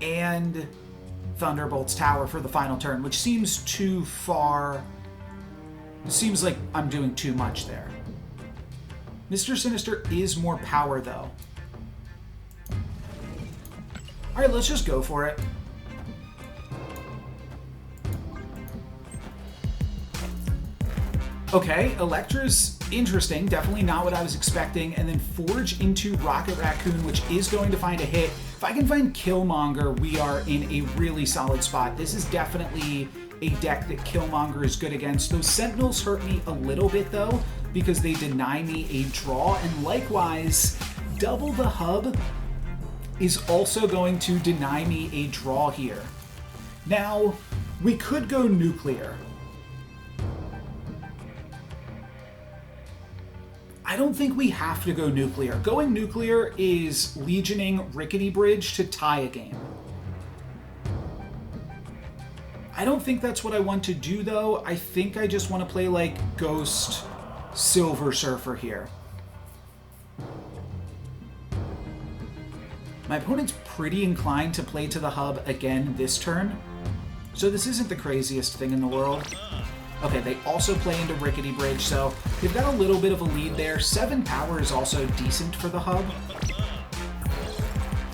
S1: and Thunderbolt's tower for the final turn, which seems too far. It seems like I'm doing too much there. Mr. Sinister is more power, though. Alright, let's just go for it. Okay, Electra's interesting. Definitely not what I was expecting. And then Forge into Rocket Raccoon, which is going to find a hit. If I can find Killmonger, we are in a really solid spot. This is definitely a deck that Killmonger is good against. Those Sentinels hurt me a little bit, though, because they deny me a draw. And likewise, Double the Hub is also going to deny me a draw here. Now, we could go nuclear. I don't think we have to go nuclear. Going nuclear is legioning Rickety Bridge to tie a game. I don't think that's what I want to do, though. I think I just want to play, like, Ghost Silver Surfer here. My opponent's pretty inclined to play to the hub again this turn, so this isn't the craziest thing in the world. Okay, they also play into Rickety Bridge, so they've got a little bit of a lead there. 7 power is also decent for the hub.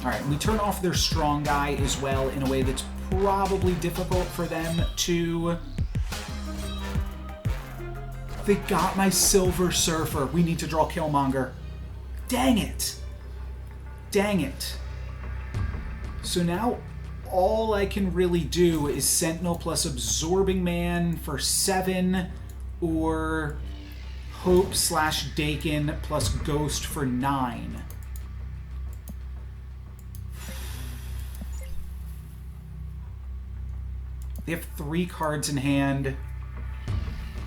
S1: Alright, we turn off their strong guy as well in a way that's probably difficult for them to... They got my Silver Surfer. We need to draw Killmonger. Dang it. Dang it. So now all I can really do is Sentinel plus Absorbing Man for 7, or Hope/Dakin plus Ghost for 9. They have 3 cards in hand.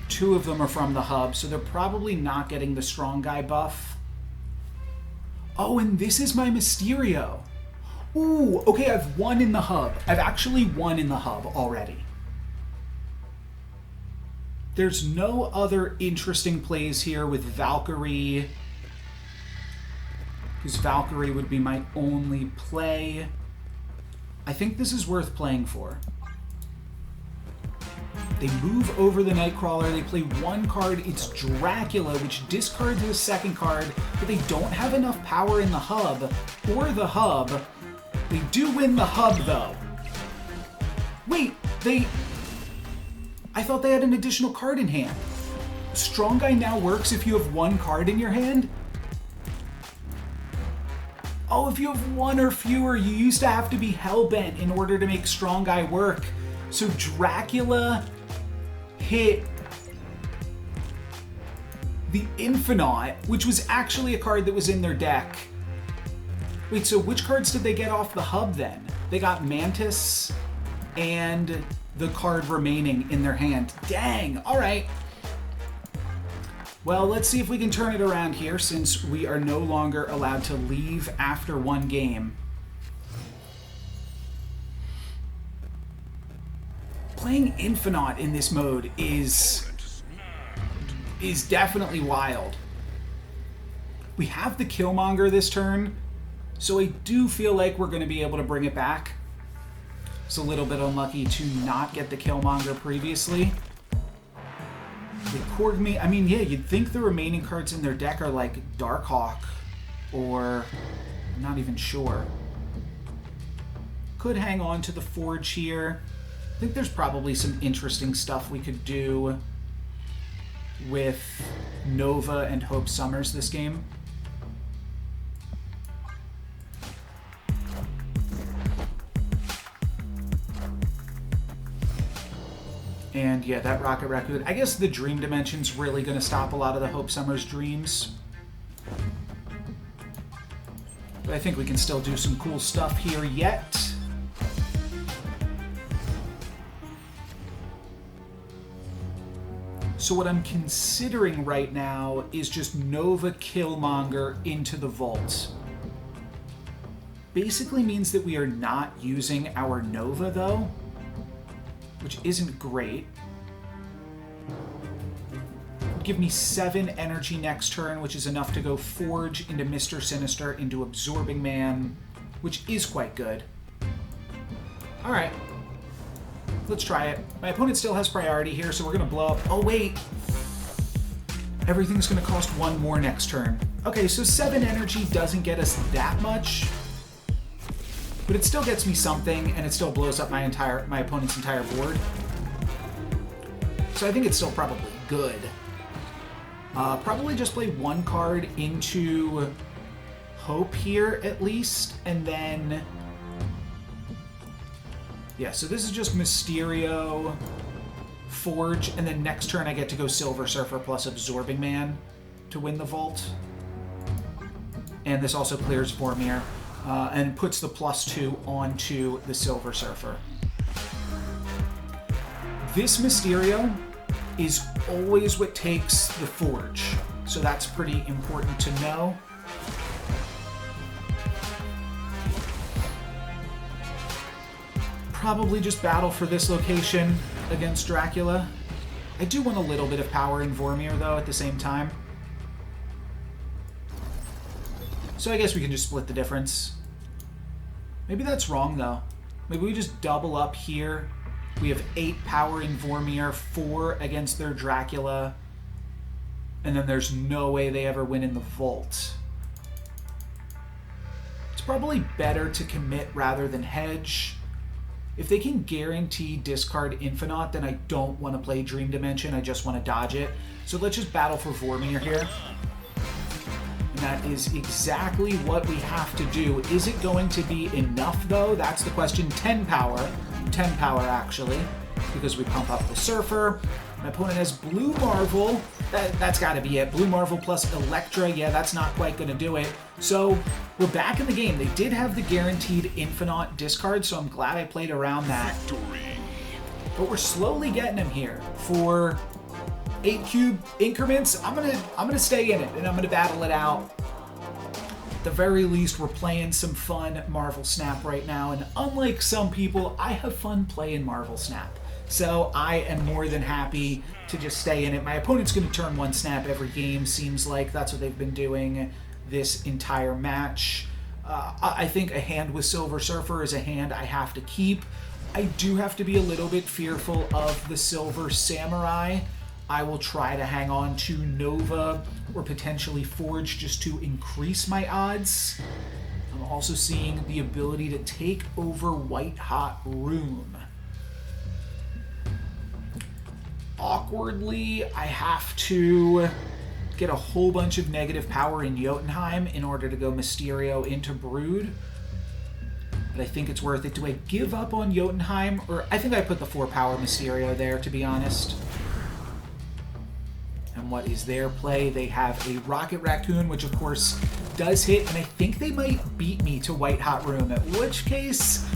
S1: 2 of them are from the hub, so they're probably not getting the strong guy buff. Oh, and this is my Mysterio. Ooh, okay, I've won in the hub. I've actually won in the hub already. There's no other interesting plays here with Valkyrie, because Valkyrie would be my only play. I think this is worth playing for. They move over the Nightcrawler, they play 1 card, it's Dracula, which discards his 2nd card, but they don't have enough power in the hub, or the hub. They do win the hub, though. Wait, I thought they had an additional card in hand. Strong Guy now works if you have 1 card in your hand? Oh, if you have 1 or fewer, you used to have to be Hellbent in order to make Strong Guy work. So Dracula hit the Infinite, which was actually a card that was in their deck. Wait, so which cards did they get off the hub then? They got Mantis and the card remaining in their hand. Dang, all right. Well, let's see if we can turn it around here, since we are no longer allowed to leave after 1 game. Playing Infinite in this mode is definitely wild. We have the Killmonger this turn, so I do feel like we're going to be able to bring it back. It's a little bit unlucky to not get the Killmonger previously. They Korg me. I mean, yeah, you'd think the remaining cards in their deck are like Darkhawk, or I'm not even sure. Could hang on to the Forge here. I think there's probably some interesting stuff we could do with Nova and Hope Summers this game. And yeah, that Rocket Raccoon. I guess the Dream Dimension's really going to stop a lot of the Hope Summers dreams. But I think we can still do some cool stuff here yet. So what I'm considering right now is just Nova Killmonger into the vault. Basically means that we are not using our Nova, though, which isn't great. Would give me 7 energy next turn, which is enough to go Forge into Mr. Sinister into Absorbing Man, which is quite good. Alright. Let's try it. My opponent still has priority here, so we're going to blow up. Oh, wait. Everything's going to cost 1 more next turn. Okay, so 7 energy doesn't get us that much, but it still gets me something, and it still blows up my opponent's entire board. So I think it's still probably good. Probably just play 1 card into Hope here, at least, and then... Yeah, so this is just Mysterio, Forge, and then next turn I get to go Silver Surfer plus Absorbing Man to win the vault. And this also clears Vormir, and puts the +2 onto the Silver Surfer. this Mysterio is always what takes the Forge, so that's pretty important to know. Probably just battle for this location against Dracula. I do want a little bit of power in Vormir, though, at the same time. So I guess we can just split the difference. Maybe that's wrong, though. Maybe we just double up here. We have 8 power in Vormir, 4 against their Dracula, and then there's no way they ever win in the Vault. It's probably better to commit rather than hedge. If they can guarantee discard Infinite, then I don't want to play Dream Dimension, I just want to dodge it. So let's just battle for Vormir here. And that is exactly what we have to do. Is it going to be enough, though? That's the question. 10 power. 10 power, actually, because we pump up the Surfer. My opponent has Blue Marvel. That's got to be it. Blue Marvel plus Elektra. Yeah, that's not quite going to do it. So we're back in the game. They did have the guaranteed Infinite discard, so I'm glad I played around that. But we're slowly getting him here. For 8 cube increments, I'm gonna stay in it, and I'm gonna battle it out. At the very least, we're playing some fun Marvel Snap right now, and unlike some people, I have fun playing Marvel Snap. So I am more than happy to just stay in it. My opponent's gonna turn 1 snap every game, seems like. That's what they've been doing this entire match. I think a hand with Silver Surfer is a hand I have to keep. I do have to be a little bit fearful of the Silver Samurai. I will try to hang on to Nova or potentially Forge just to increase my odds. I'm also seeing the ability to take over White Hot Room. Awkwardly, I have to get a whole bunch of negative power in Jotunheim in order to go Mysterio into Brood. But I think it's worth it. Do I give up on Jotunheim? Or I think I put the 4 power Mysterio there, to be honest. And what is their play? They have a Rocket Raccoon, which of course does hit, and I think they might beat me to White Hot Room, at which case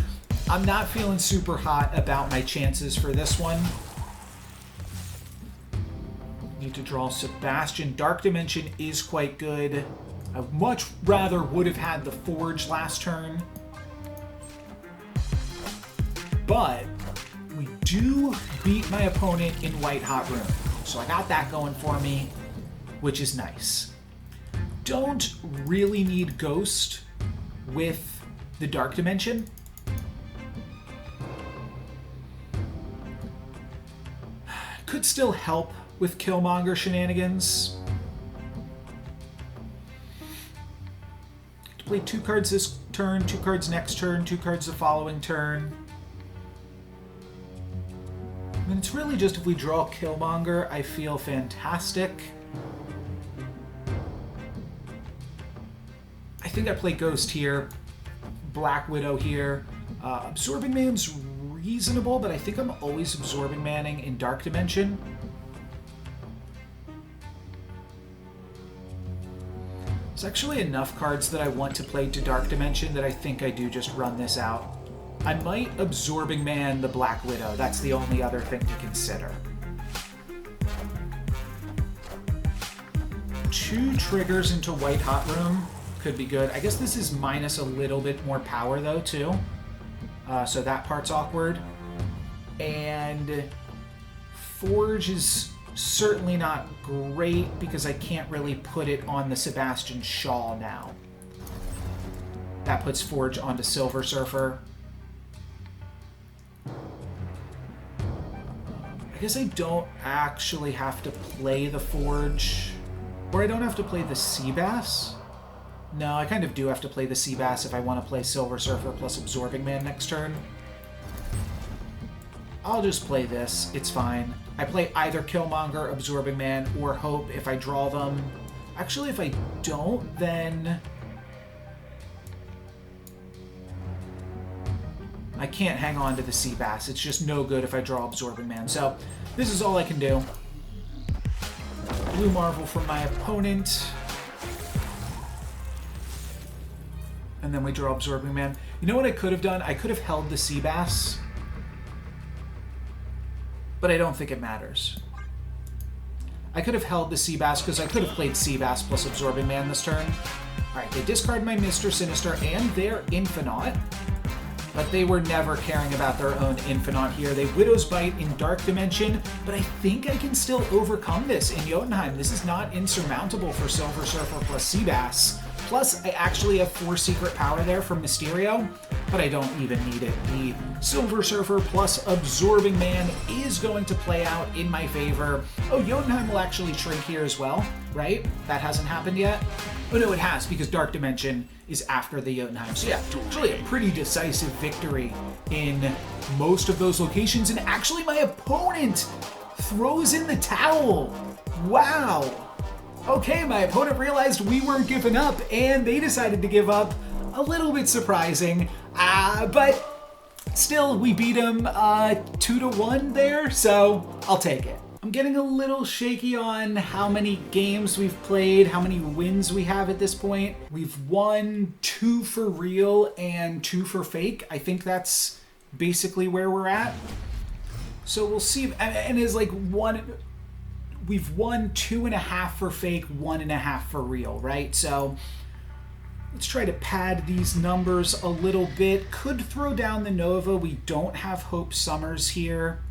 S1: I'm not feeling super hot about my chances for this one. Need to draw Sebastian. Dark Dimension is quite good. I much rather would have had the Forge last turn. But we do beat my opponent in White Hot Room. So I got that going for me, which is nice. Don't really need Ghost with the Dark Dimension. Could still help with Killmonger shenanigans. To play 2 cards this turn, 2 cards next turn, 2 cards the following turn. And it's really just if we draw Killmonger, I feel fantastic. I think I play Ghost here, Black Widow here. Absorbing Man's reasonable, but I think I'm always Absorbing Manning in Dark Dimension. There's actually enough cards that I want to play to Dark Dimension that I think I do just run this out. I might Absorbing Man the Black Widow. That's the only other thing to consider. 2 triggers into White Hot Room could be good. I guess this is minus a little bit more power, though, too. So that part's awkward. And Forge is certainly not great because I can't really put it on the Sebastian Shaw now. That puts Forge onto Silver Surfer. I guess I don't actually have to play the Forge. Or I don't have to play the Seabass. No, I kind of do have to play the Seabass if I want to play Silver Surfer plus Absorbing Man next turn. I'll just play this. It's fine. I play either Killmonger, Absorbing Man, or Hope if I draw them. Actually, if I don't, then I can't hang on to the Seabass. It's just no good if I draw Absorbing Man. So this is all I can do. Blue Marvel from my opponent. And then we draw Absorbing Man. You know what I could have done? I could have held the Seabass. but I don't think it matters. I could have held the Seabass because I could have played Seabass plus Absorbing Man this turn. Alright, they discard my Mr. Sinister and their Infinite, but they were never caring about their own Infinite here. They Widow's Bite in Dark Dimension, but I think I can still overcome this in Jotunheim. This is not insurmountable for Silver Surfer plus Seabass. Plus, I actually have 4 secret power there from Mysterio, but I don't even need it. The Silver Surfer plus Absorbing Man is going to play out in my favor. Oh, Jotunheim will actually shrink here as well, right? That hasn't happened yet. Oh no, it has, because Dark Dimension is after the Jotunheim. So yeah, actually a pretty decisive victory in most of those locations. And actually my opponent throws in the towel. Wow. Okay, my opponent realized we weren't giving up, and they decided to give up. A little bit surprising, but still, we beat them 2-1 there, so I'll take it. I'm getting a little shaky on how many games we've played, how many wins we have at this point. We've won 2 for real and 2 for fake. I think that's basically where we're at. So we'll see, and it's like we've won 2.5 for fake, 1.5 for real, right? So let's try to pad these numbers a little bit. Could throw down the Nova. We don't have Hope Summers here.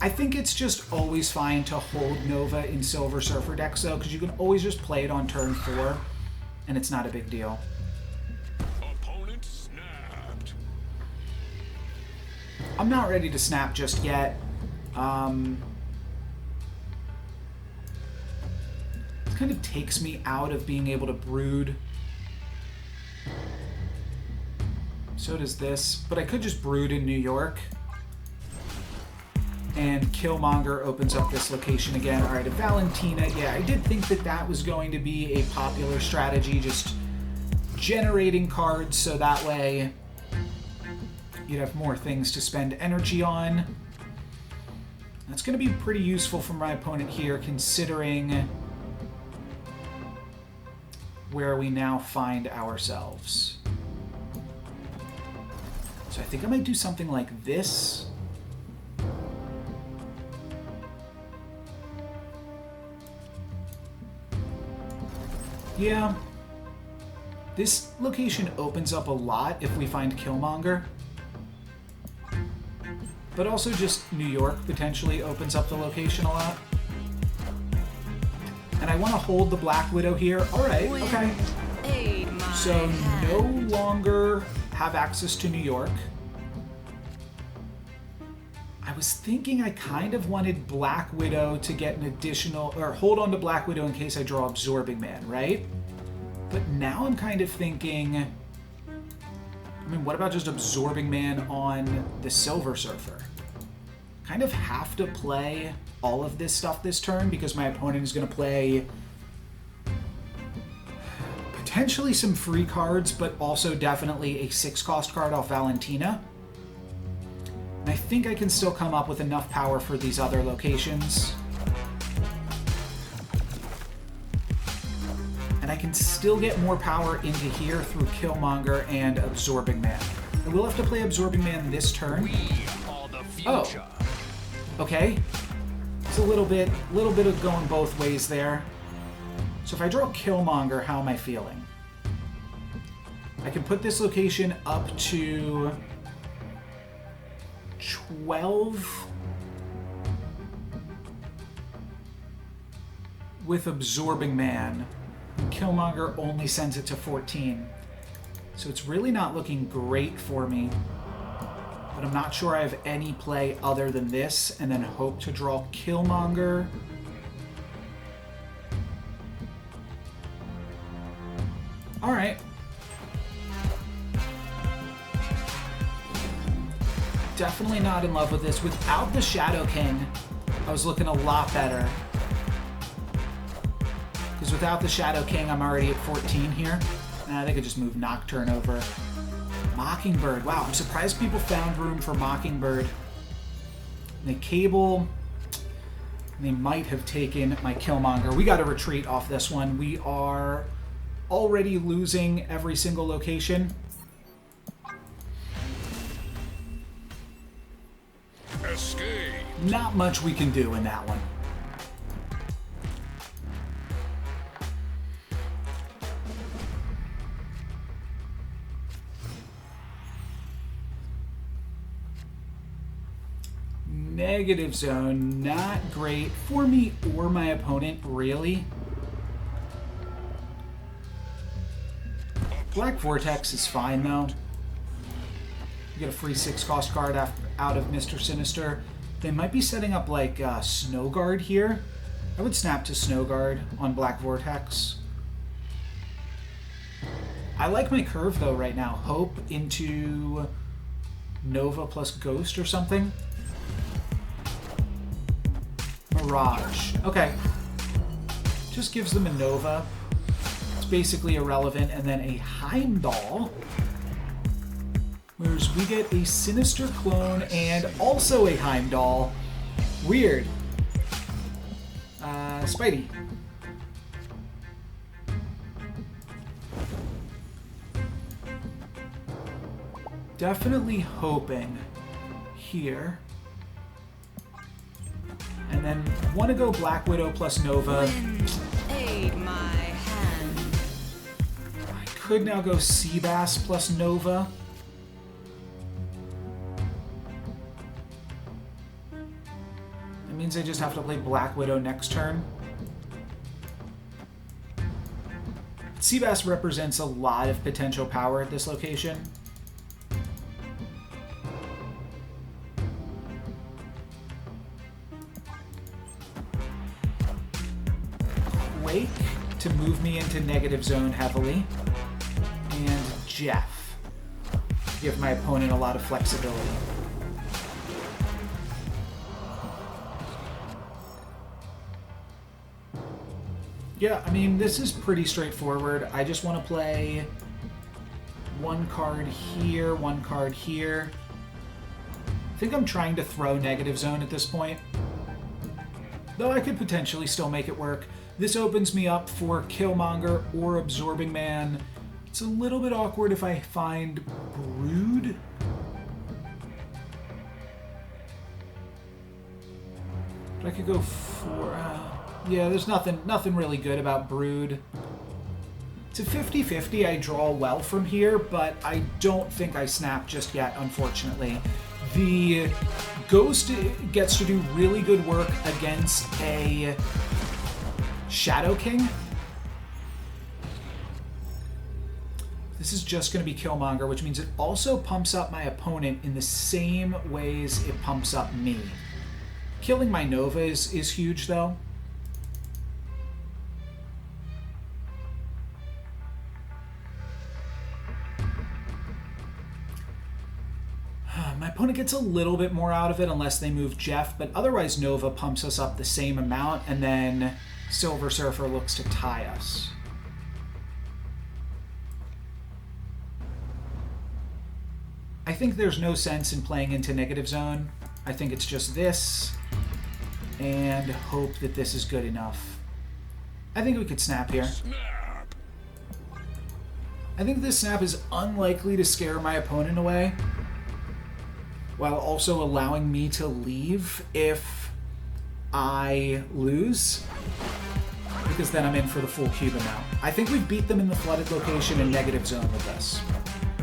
S1: I think it's just always fine to hold Nova in Silver Surfer decks, though, because you can always just play it on turn 4, and it's not a big deal.
S2: Opponent snapped.
S1: I'm not ready to snap just yet. Kind of takes me out of being able to brood. So does this, but I could just brood in New York. And Killmonger opens up this location again. All right, a Valentina. Yeah, I did think that that was going to be a popular strategy, just generating cards so that way you'd have more things to spend energy on. That's going to be pretty useful for my opponent here, considering where we now find ourselves. So I think I might do something like this. Yeah. This location opens up a lot if we find Killmonger. But also just New York potentially opens up the location a lot. And I want to hold the Black Widow here. All right, okay. So no longer have access to New York. I was thinking I kind of wanted Black Widow to get an additional, or hold on to Black Widow in case I draw Absorbing Man, right? But now I'm kind of thinking, I mean, what about just Absorbing Man on the Silver Surfer? Kind of have to play all of this stuff this turn because my opponent is going to play potentially some free cards, but also definitely a 6-cost card off Valentina. And I think I can still come up with enough power for these other locations. And I can still get more power into here through Killmonger and Absorbing Man. I will have to play Absorbing Man this turn.
S2: We are the future.
S1: Oh, okay. It's a little bit of going both ways there. So if I draw Killmonger, how am I feeling? I can put this location up to 12 with Absorbing Man. Killmonger only sends it to 14. So it's really not looking great for me. But I'm not sure I have any play other than this, and then hope to draw Killmonger. All right. Definitely not in love with this. Without the Shadow King, I was looking a lot better. Because without the Shadow King, I'm already at 14 here. I think I just move Nocturne over. Mockingbird. Wow, I'm surprised people found room for Mockingbird. They Cable. They might have taken my Killmonger. We got to retreat off this one. We are already losing every single location. Not much we can do in that one. Negative zone, not great for me or my opponent, really. Black Vortex is fine, though. You get a free 6-cost card out of Mr. Sinister. They might be setting up, like, Snow Guard here. I would snap to Snow Guard on Black Vortex. I like my curve, though, right now. Hope into Nova plus Ghost or something. Mirage. Okay. Just gives them a Nova. It's basically irrelevant. And then a Heimdall. Whereas we get a Sinister Clone and also a Heimdall. Weird. Spidey. Definitely hoping here. And then want to go Black Widow plus Nova.
S3: Aid my hand.
S1: I could now go Seabass plus Nova. That means I just have to play Black Widow next turn. Seabass represents a lot of potential power at this location. Quake to move me into negative zone heavily. And Jeff. Give my opponent a lot of flexibility. Yeah, I mean, this is pretty straightforward. I just want to play one card here, one card here. I think I'm trying to throw negative zone at this point. Though I could potentially still make it work. This opens me up for Killmonger or Absorbing Man. It's a little bit awkward if I find Brood. But I could go for... yeah, there's nothing really good about Brood. It's a 50-50. I draw well from here, but I don't think I snap just yet, unfortunately. The Ghost gets to do really good work against a Shadow King. This is just going to be Killmonger, which means it also pumps up my opponent in the same ways it pumps up me. Killing my Nova is huge, though. My opponent gets a little bit more out of it unless they move Jeff, but otherwise Nova pumps us up the same amount, and then Silver Surfer looks to tie us. I think there's no sense in playing into negative zone. I think it's just this, and hope that this is good enough. I think we could snap here.
S2: Snap.
S1: I think this snap is unlikely to scare my opponent away, while also allowing me to leave if I lose, because then I'm in for the full cube amount. I think we beat them in the flooded location and negative zone with this.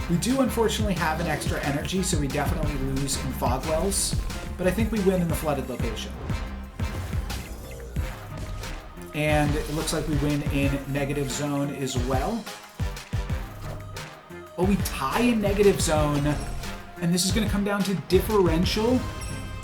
S1: We do unfortunately have an extra energy, so we definitely lose in Fogwells, but I think we win in the flooded location. And it looks like we win in negative zone as well. Oh, we tie in negative zone. And this is going to come down to differential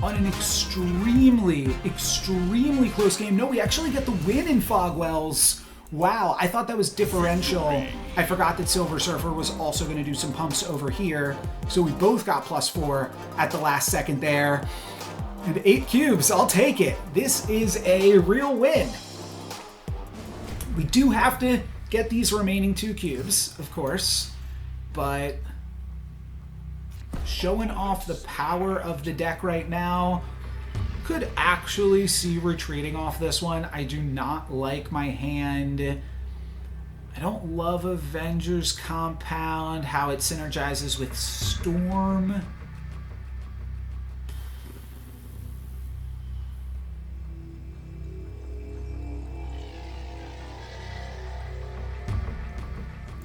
S1: on an extremely, extremely close game. No, we actually get the win in Fogwells. Wow, I thought that was differential. I forgot that Silver Surfer was also going to do some pumps over here. So we both got +4 at the last second there. And 8 cubes, I'll take it. This is a real win. We do have to get these remaining 2 cubes, of course, but... showing off the power of the deck right now. Could actually see retreating off this one. I do not like my hand. I don't love Avengers Compound, how it synergizes with Storm.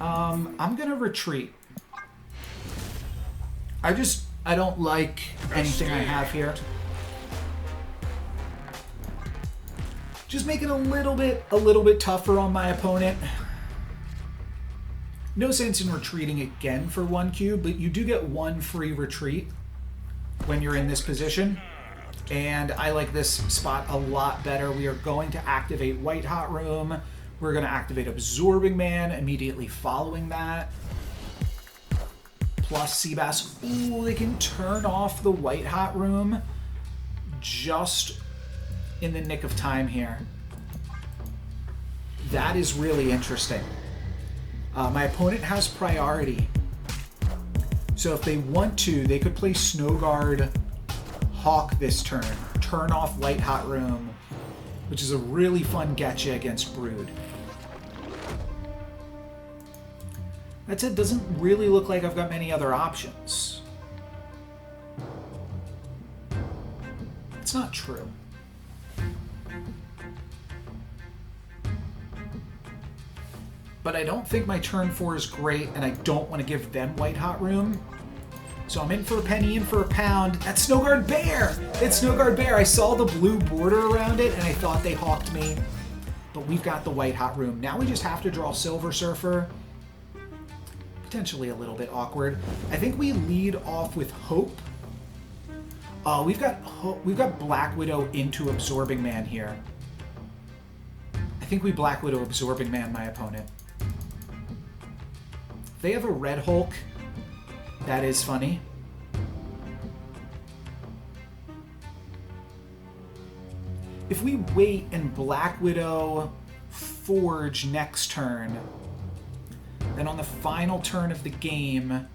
S1: I'm gonna retreat. I don't like anything I have here. Just make it a little bit tougher on my opponent. No sense in retreating again for 1 cube, but you do get 1 free retreat when you're in this position. And I like this spot a lot better. We are going to activate White Hot Room. We're going to activate Absorbing Man immediately following that. Plus Seabass. Ooh, they can turn off the White Hot Room just in the nick of time here. That is really interesting. My opponent has priority. So if they want to, they could play Snow Guard Hawk this turn. Turn off White Hot Room, which is a really fun getcha against Brood. That said, doesn't really look like I've got many other options. It's not true. But I don't think my turn 4 is great, and I don't want to give them White Hot Room. So I'm in for a penny, in for a pound. That's Snowguard Bear! It's Snowguard Bear. I saw the blue border around it, and I thought they hawked me. But we've got the White Hot Room. Now we just have to draw Silver Surfer. Potentially a little bit awkward. I think we lead off with Hope. We've got Black Widow into Absorbing Man here. I think we Black Widow Absorbing Man my opponent. They have a Red Hulk. That is funny. If we wait and Black Widow Forge next turn, then on the final turn of the game,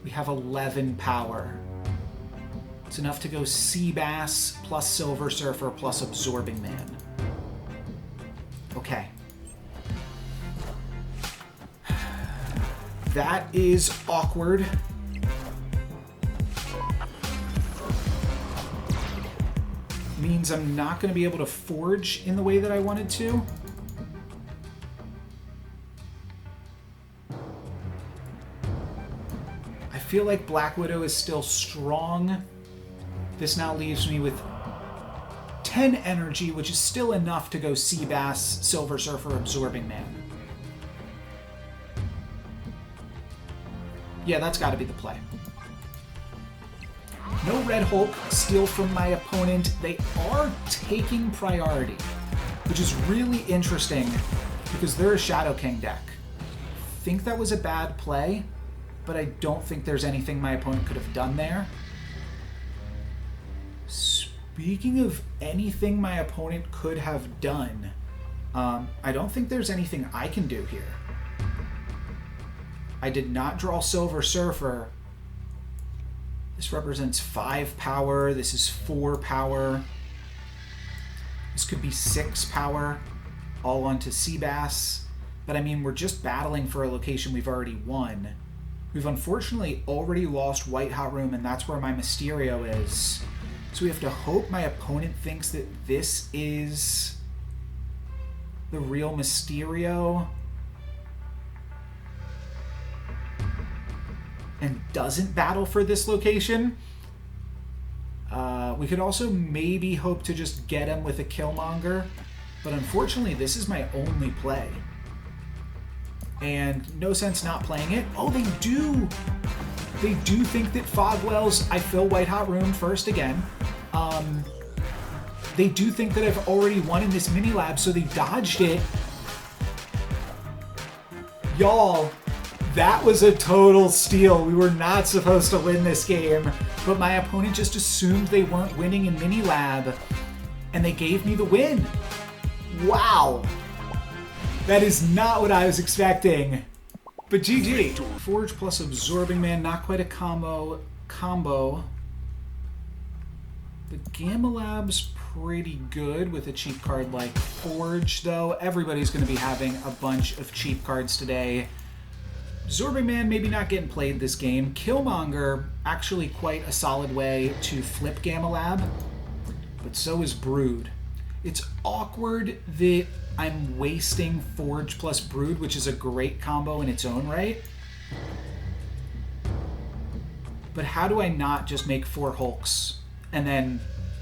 S1: we have 11 power. It's enough to go Seabass plus Silver Surfer plus Absorbing Man. Okay. That is awkward. Means I'm not going to be able to forge in the way that I wanted to. I feel like Black Widow is still strong. This now leaves me with 10 energy, which is still enough to go Seabass, Silver Surfer, Absorbing Man. Yeah, that's got to be the play. No Red Hulk, steal from my opponent. They are taking priority, which is really interesting because they're a Shadow King deck. I think that was a bad play, but I don't think there's anything my opponent could have done there. Speaking of anything my opponent could have done, I don't think there's anything I can do here. I did not draw Silver Surfer. This represents 5 power. This is 4 power. This could be 6 power, all onto Seabass. But I mean, we're just battling for a location we've already won. We've unfortunately already lost White Hot Room, and that's where my Mysterio is. So we have to hope my opponent thinks that this is the real Mysterio and doesn't battle for this location. We could also maybe hope to just get him with a Killmonger, but unfortunately this is my only play. And no sense not playing it. Oh, they do! They do think that Fogwell's, I fill White Hot Room first again. They do think that I've already won in this mini lab, so they dodged it. Y'all, that was a total steal. We were not supposed to win this game, but my opponent just assumed they weren't winning in mini lab, and they gave me the win. Wow. That is not what I was expecting. But GG. Forge plus Absorbing Man, not quite a combo. But Gamma Lab's pretty good with a cheap card like Forge, though. Everybody's going to be having a bunch of cheap cards today. Absorbing Man maybe not getting played this game. Killmonger, actually quite a solid way to flip Gamma Lab. But so is Brood. It's awkward that I'm wasting Forge plus Brood, which is a great combo in its own right. But how do I not just make 4 Hulks and then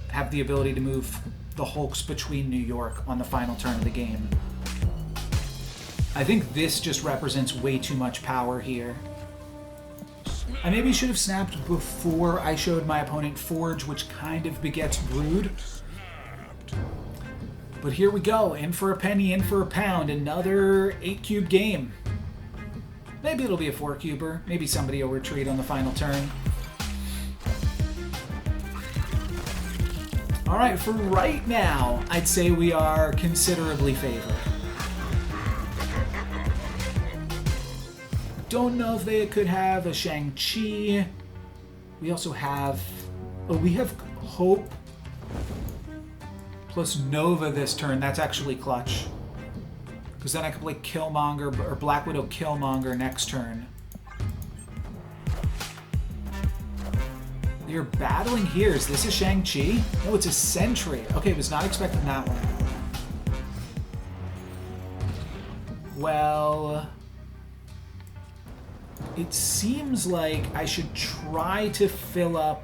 S1: have the ability to move the Hulks between New York on the final turn of the game? I think this just represents way too much power here. I maybe should have snapped before I showed my opponent Forge, which kind of begets Brood. But here we go, in for a penny, in for a pound, another 8-cube game. Maybe it'll be a 4-cuber, maybe somebody will retreat on the final turn. Alright, for right now, I'd say we are considerably favored. Don't know if they could have a Shang-Chi. We also have... Oh, we have Hope plus Nova this turn. That's actually clutch. Because then I can play Killmonger, or Black Widow Killmonger next turn. You're battling here. Is this a Shang-Chi? No, it's a Sentry. Okay, was not expecting that one. Well... It seems like I should try to fill up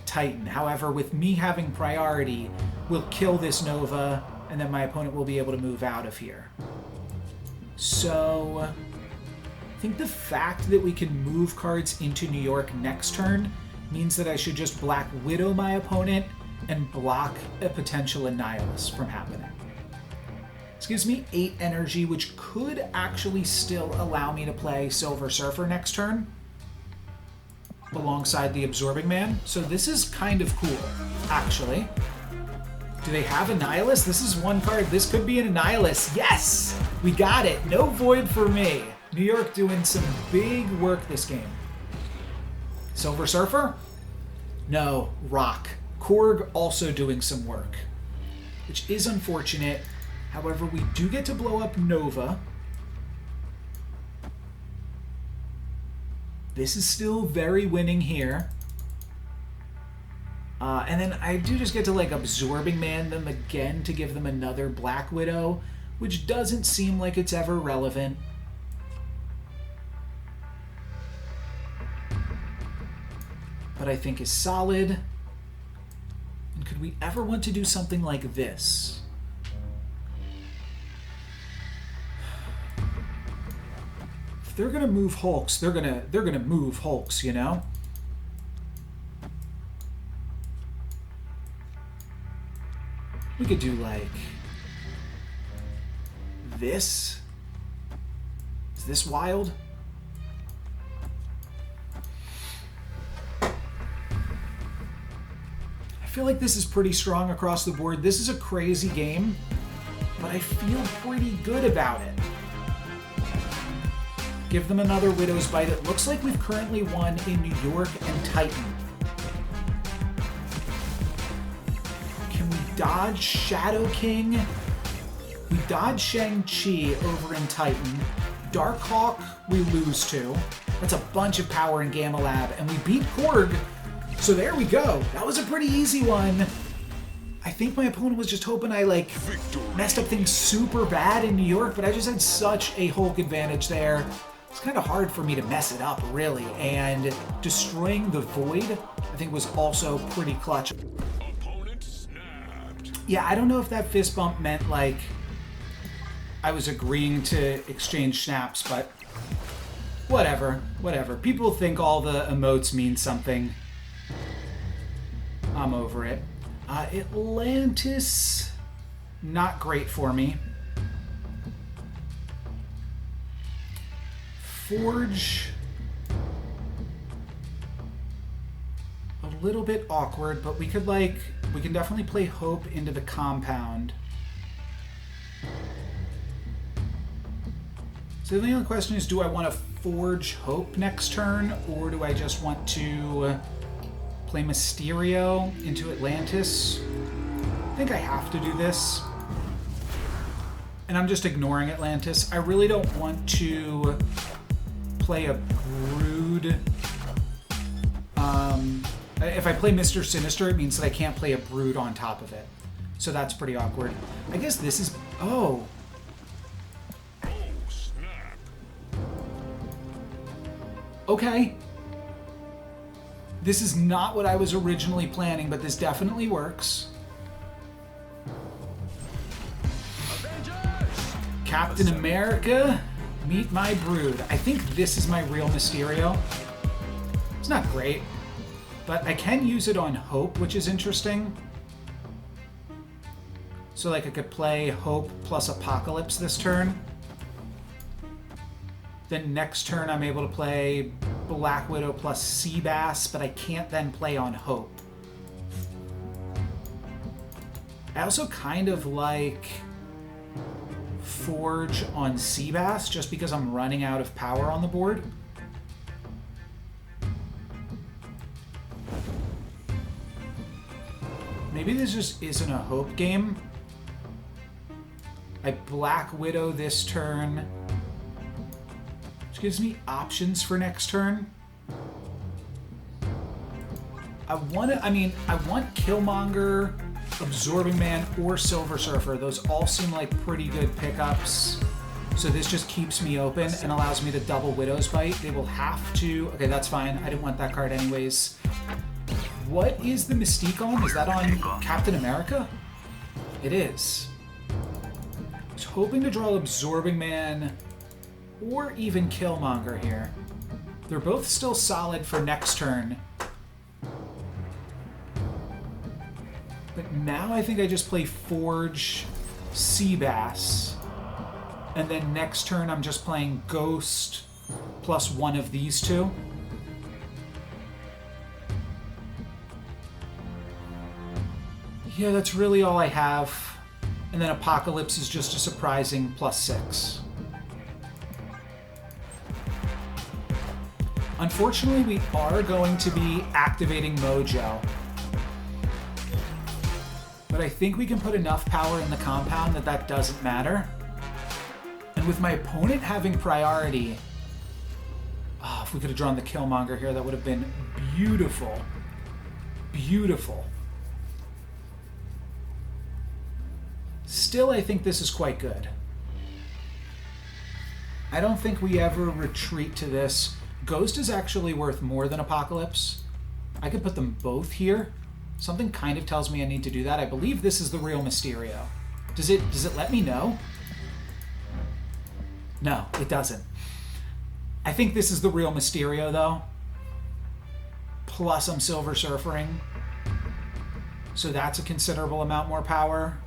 S1: Titan. However, with me having priority, we'll kill this Nova, and then my opponent will be able to move out of here. So, I think the fact that we can move cards into New York next turn means that I should just Black Widow my opponent and block a potential Annihilus from happening. This gives me 8 energy, which could actually still allow me to play Silver Surfer next turn alongside the Absorbing Man. So this is kind of cool, actually. Do they have Annihilus? This is one card. This could be an Annihilus. Yes! We got it. No void for me. New York doing some big work this game. Silver Surfer? No, Rock. Korg also doing some work, which is unfortunate. However, we do get to blow up Nova. This is still very winning here. And then I do just get to, like, Absorbing Man them again to give them another Black Widow, which doesn't seem like it's ever relevant. But I think is solid. And could we ever want to do something like this? If they're gonna move Hulks, they're gonna move Hulks, you know? We could do like this. Is this wild? I feel like this is pretty strong across the board. This is a crazy game, but I feel pretty good about it. Give them another Widow's Bite. It looks like we've currently won in New York and Titan. Can we dodge Shadow King? We dodge Shang-Chi over in Titan. Darkhawk we lose to. That's a bunch of power in Gamma Lab. And we beat Korg. So there we go. That was a pretty easy one. I think my opponent was just hoping I messed up things super bad in New York, but I just had such a Hulk advantage there. It's kind of hard for me to mess it up, really. And destroying the Void, I think, was also pretty clutch.
S2: Opponent snapped.
S1: Yeah, I don't know if that fist bump meant, like, I was agreeing to exchange snaps, but whatever. People think all the emotes mean something. I'm over it. Atlantis, not great for me. Forge, a little bit awkward, but we can definitely play Hope into the compound. So the only question is, do I want to Forge Hope next turn, or do I just want to play Mysterio into Atlantis? I think I have to do this. And I'm just ignoring Atlantis. I really don't want to play a Brood. If I play Mr. Sinister, it means that I can't play a Brood on top of it. So that's pretty awkward. I guess this is... Oh, Okay. This is not what I was originally planning, but this definitely works. Captain America, meet my brood. I think this is my real Mysterio. It's not great, but I can use it on Hope, which is interesting. So like I could play Hope plus Apocalypse this turn. Then next turn I'm able to play Black Widow plus Seabass, but I can't then play on Hope. I also kind of like Forge on Seabass just because I'm running out of power on the board. Maybe this just isn't a Hope game. I Black Widow this turn, which gives me options for next turn. I want Killmonger, Absorbing Man, or Silver Surfer. Those all seem like pretty good pickups. So this just keeps me open and allows me to double Widow's Bite. They will have to... Okay, that's fine. I didn't want that card anyways. What is the Mystique on? Is that on Captain America? It is. I was hoping to draw Absorbing Man or even Killmonger here. They're both still solid for next turn. But now I think I just play Forge, Seabass, and then next turn I'm just playing Ghost plus one of these two. Yeah, that's really all I have. And then Apocalypse is just a surprising +6. Unfortunately, we are going to be activating Mojo. But I think we can put enough power in the compound that that doesn't matter. And with my opponent having priority... Oh, if we could have drawn the Killmonger here, that would have been beautiful. Beautiful. Still, I think this is quite good. I don't think we ever retreat to this. Ghost is actually worth more than Apocalypse. I could put them both here. Something kind of tells me I need to do that. I believe this is the real Mysterio. Does it let me know? No, it doesn't. I think this is the real Mysterio, though. Plus I'm Silver Surfering. So that's a considerable amount more power.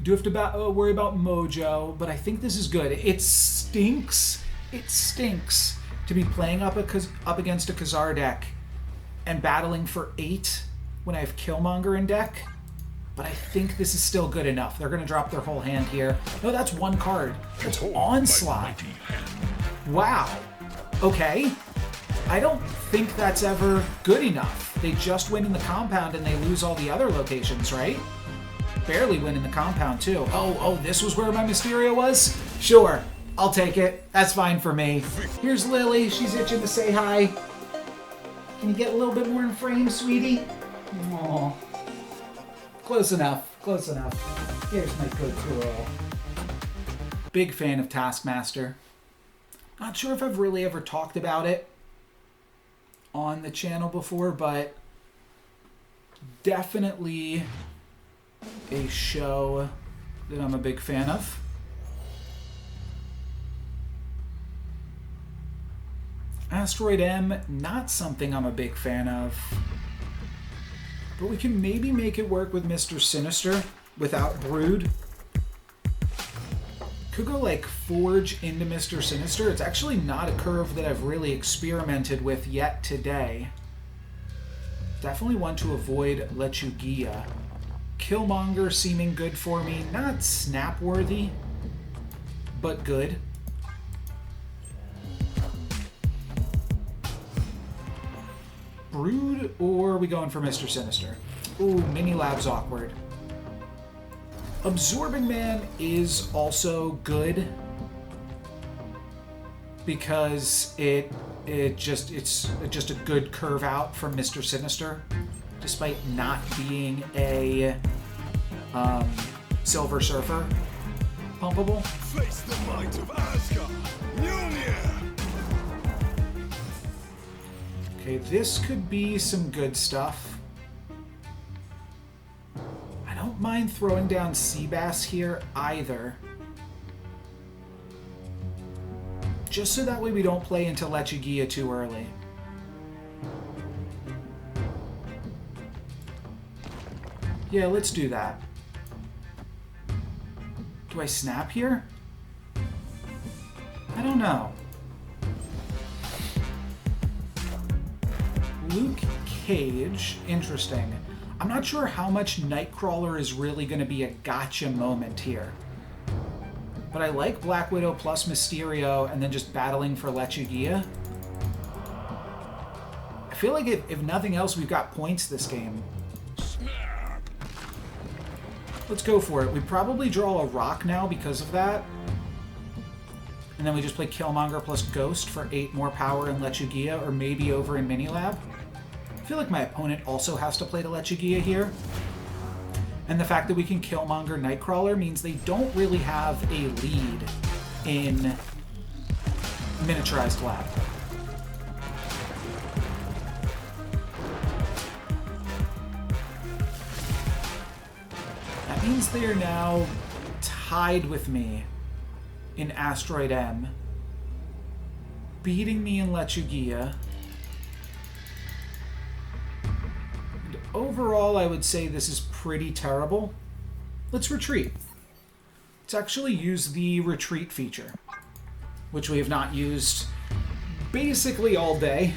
S1: Do have to worry about Mojo, but I think this is good. It stinks. It stinks to be playing up against a Khazar deck and battling for 8 when I have Killmonger in deck. But I think this is still good enough. They're going to drop their whole hand here. No, that's one card. That's Onslaught. Wow. Okay. I don't think that's ever good enough. They just win in the compound and they lose all the other locations, right? Barely win in the compound, too. Oh, this was where my Mysterio was? Sure. I'll take it. That's fine for me. Here's Lily. She's itching to say hi. Can you get a little bit more in frame, sweetie? Aww. Close enough. Close enough. Here's my good girl. Big fan of Taskmaster. Not sure if I've really ever talked about it on the channel before, but definitely a show that I'm a big fan of. Asteroid M, not something I'm a big fan of. But we can maybe make it work with Mr. Sinister without Brood. Could go like Forge into Mr. Sinister. It's actually not a curve that I've really experimented with yet today. Definitely want to avoid Lechugia. Killmonger seeming good for me. Not snap-worthy, but good. Brood, or are we going for Mr. Sinister? Ooh, Mini Lab's awkward. Absorbing Man is also good because it's just a good curve out from Mr. Sinister, despite not being a Silver Surfer pumpable.
S2: Face the might of Asgard. Mjolnir.
S1: Okay, this could be some good stuff. I don't mind throwing down Seabass here either. Just so that way we don't play into Lechugia too early. Yeah, let's do that. Do I snap here? I don't know. Luke Cage, interesting. I'm not sure how much Nightcrawler is really going to be a gotcha moment here. But I like Black Widow plus Mysterio and then just battling for Lechugia. I feel like if nothing else, we've got points this game.
S2: Snap.
S1: Let's go for it. We probably draw a rock now because of that. And then we just play Killmonger plus Ghost for 8 more power in Lechugia, or maybe over in Minilab. I feel like my opponent also has to play to Lechugia here. And the fact that we can Killmonger Nightcrawler means they don't really have a lead in Miniaturized Lab. That means they are now tied with me in Asteroid M, beating me in Lechugia. And overall, I would say this is pretty terrible. Let's retreat. Let's actually use the retreat feature, which we have not used basically all day.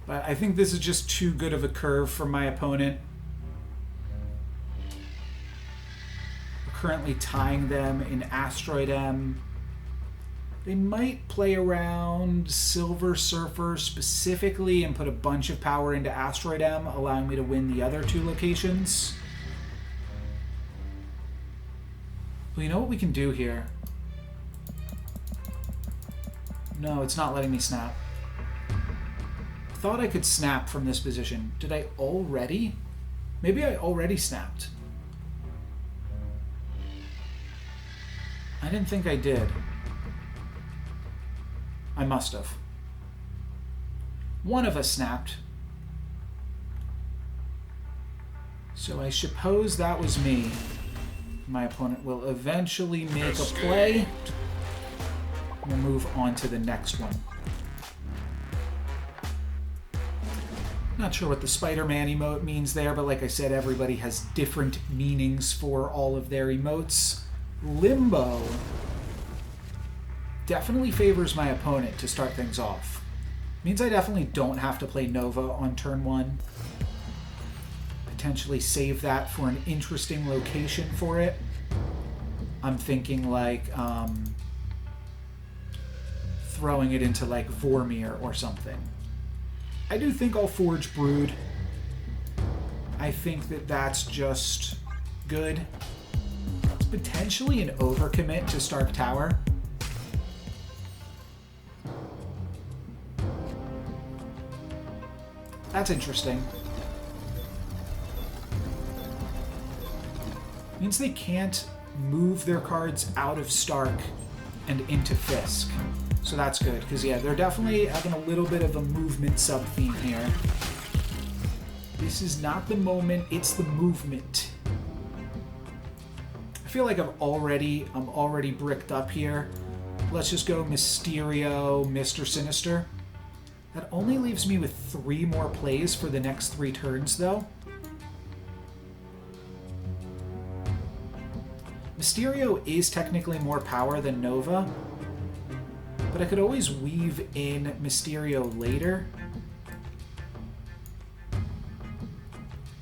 S1: But I think this is just too good of a curve for my opponent. We're currently tying them in Asteroid M. They might play around Silver Surfer specifically and put a bunch of power into Asteroid M, allowing me to win the other 2 locations. Well, you know what we can do here? No, it's not letting me snap. I thought I could snap from this position. Did I already? Maybe I already snapped. I didn't think I did. I must have. One of us snapped. So I suppose that was me. My opponent will eventually make a play. We'll move on to the next one. Not sure what the Spider-Man emote means there, but like I said, everybody has different meanings for all of their emotes. Limbo definitely favors my opponent to start things off. Means I definitely don't have to play Nova on turn 1. Potentially save that for an interesting location for it. I'm thinking like throwing it into like Vormir or something. I do think I'll Forge Brood. I think that that's just good. It's potentially an overcommit to Stark Tower. That's interesting. Means they can't move their cards out of Stark and into Fisk. So that's good, because yeah, they're definitely having a little bit of a movement sub-theme here. This is not the moment, it's the movement. I feel like I'm already bricked up here. Let's just go Mysterio, Mr. Sinister. That only leaves me with 3 more plays for the next 3 turns, though. Mysterio is technically more power than Nova, but I could always weave in Mysterio later.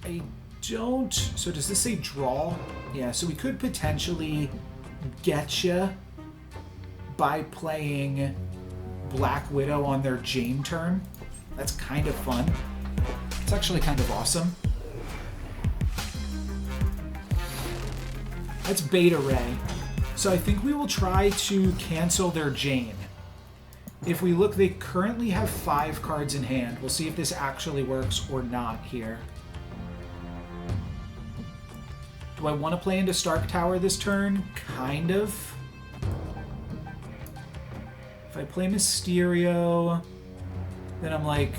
S1: I don't... So does this say draw? Yeah, so we could potentially getcha by playing Black Widow on their Jane turn. That's kind of fun. It's actually kind of awesome. That's Beta Ray. So I think we will try to cancel their Jane. If we look, they currently have 5 cards in hand. We'll see if this actually works or not here. Do I want to play into Stark Tower this turn? Kind of. If I play Mysterio, then I'm like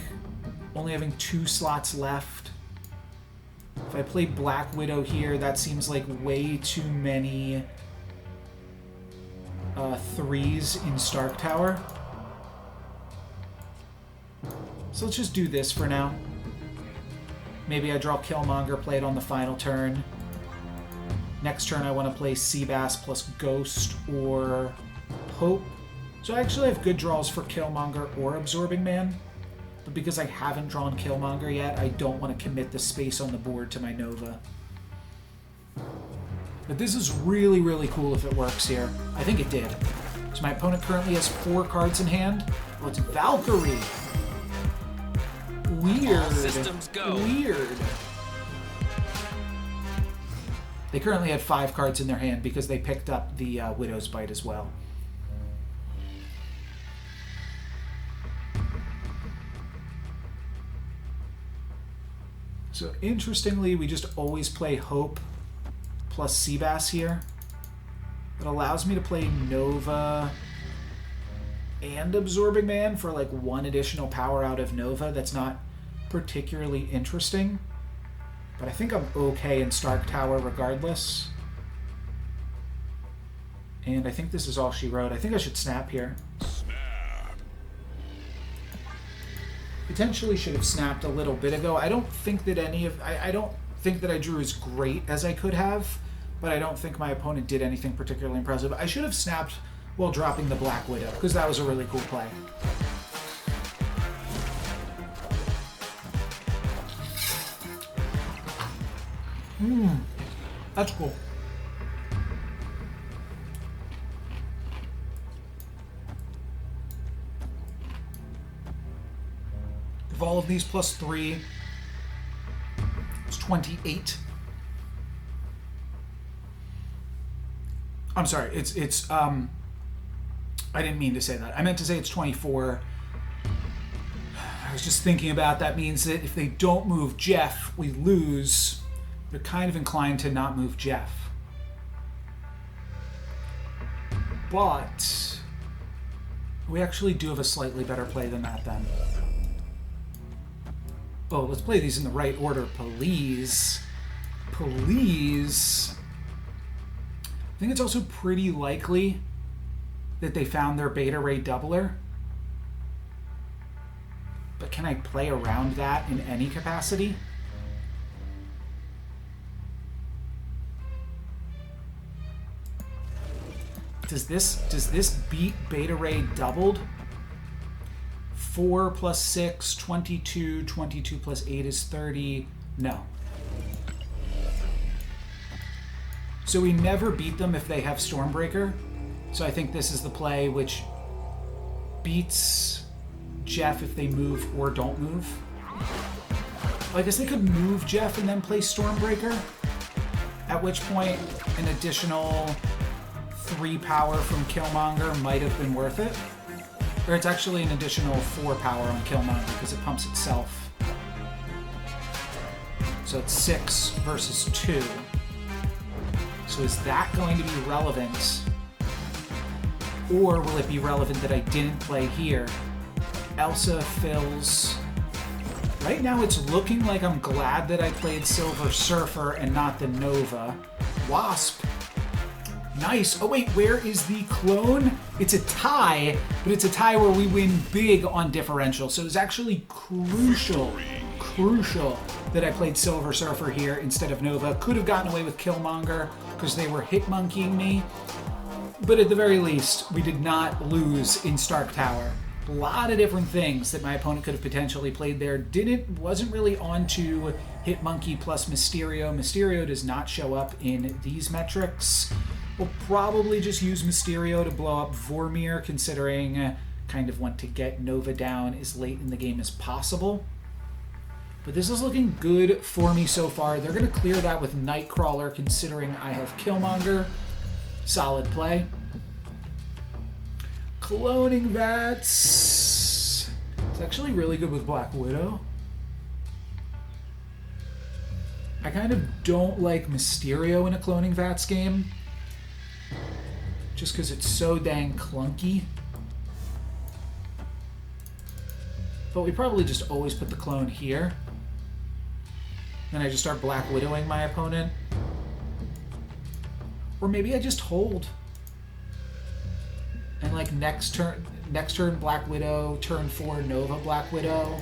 S1: only having 2 slots left. If I play Black Widow here, that seems like way too many 3s in Stark Tower. So let's just do this for now. Maybe I draw Killmonger, play it on the final turn. Next turn I want to play Seabass plus Ghost or Hope. So I actually have good draws for Killmonger or Absorbing Man. But because I haven't drawn Killmonger yet, I don't want to commit the space on the board to my Nova. But this is really, really cool if it works here. I think it did. So my opponent currently has 4 cards in hand. Well, it's Valkyrie. Weird.
S4: All systems go.
S1: Weird. They currently had 5 cards in their hand because they picked up the Widow's Bite as well. So interestingly, we just always play Hope plus Seabass here. It allows me to play Nova and Absorbing Man for like 1 additional power out of Nova. That's not particularly interesting, but I think I'm okay in Stark Tower regardless. And I think this is all she wrote. I think I should snap here. Potentially should have snapped a little bit ago. I don't think that I don't think that I drew as great as I could have, but I don't think my opponent did anything particularly impressive. I should have snapped while dropping the Black Widow, because that was a really cool play. That's cool. If all of these plus 3, it's 28. I'm sorry, it's I didn't mean to say that. I meant to say it's 24. I was just thinking about that means that if they don't move Jeff, we lose. They're kind of inclined to not move Jeff. But we actually do have a slightly better play than that then. Oh, let's play these in the right order, please. Please. I think it's also pretty likely that they found their Beta Ray doubler. But can I play around that in any capacity? Does this beat Beta Ray doubled? 4 plus 6, 22. 22 plus 8 is 30. No. So we never beat them if they have Stormbreaker. So I think this is the play which beats Jeff if they move or don't move. Well, I guess they could move Jeff and then play Stormbreaker, at which point an additional 3 power from Killmonger might have been worth it. Or it's actually an additional 4 power on Killmonger because it pumps itself. So it's 6 versus 2. So is that going to be relevant? Or will it be relevant that I didn't play here? Elsa fills... Right now it's looking like I'm glad that I played Silver Surfer and not the Nova. Wasp. Nice. Oh wait, where is the clone? It's a tie, but it's a tie where we win big on differential. So it's actually crucial that I played Silver Surfer here instead of Nova. Could have gotten away with Killmonger because they were hitmonkeying me. But at the very least, we did not lose in Stark Tower. A lot of different things that my opponent could have potentially played there. Wasn't really on to Hitmonkey plus Mysterio. Mysterio does not show up in these metrics. We'll probably just use Mysterio to blow up Vormir, considering kind of want to get Nova down as late in the game as possible. But this is looking good for me so far. They're going to clear that with Nightcrawler, considering I have Killmonger. Solid play. Cloning Vats. It's actually really good with Black Widow. I kind of don't like Mysterio in a Cloning Vats game. Just because it's so dang clunky. But we probably just always put the clone here. Then I just start Black Widowing my opponent. Or maybe I just hold. And like next turn Black Widow, turn 4 Nova Black Widow.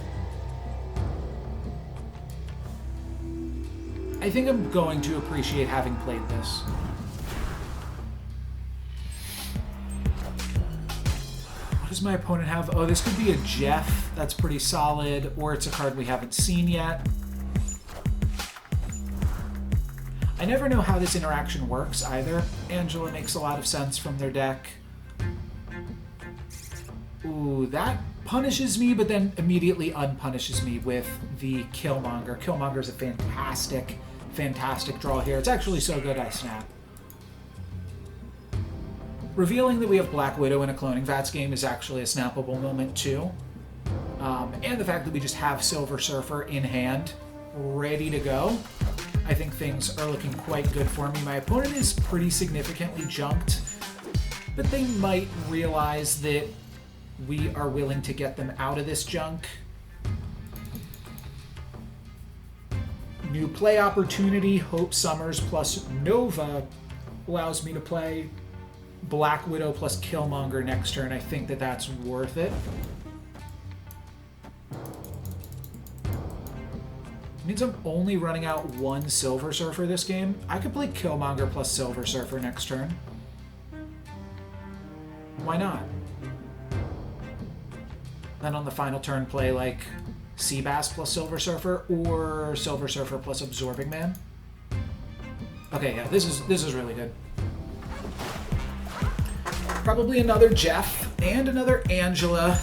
S1: I think I'm going to appreciate having played this. What does my opponent have? Oh, this could be a Jeff. That's pretty solid. Or it's a card we haven't seen yet. I never know how this interaction works either. Angela makes a lot of sense from their deck. Ooh, that punishes me, but then immediately unpunishes me with the Killmonger. Killmonger's a fantastic, fantastic draw here. It's actually so good I snap. Revealing that we have Black Widow in a Cloning Vats game is actually a snappable moment too. And the fact that we just have Silver Surfer in hand, ready to go. I think things are looking quite good for me. My opponent is pretty significantly junked, but they might realize that we are willing to get them out of this junk. New play opportunity, Hope Summers plus Nova allows me to play Black Widow plus Killmonger next turn. I think that that's worth it. Means I'm only running out one Silver Surfer this game. I could play Killmonger plus Silver Surfer next turn. Why not? Then on the final turn play like Seabass plus Silver Surfer or Silver Surfer plus Absorbing Man. Okay, yeah, this is really good. Probably another Jeff and another Angela.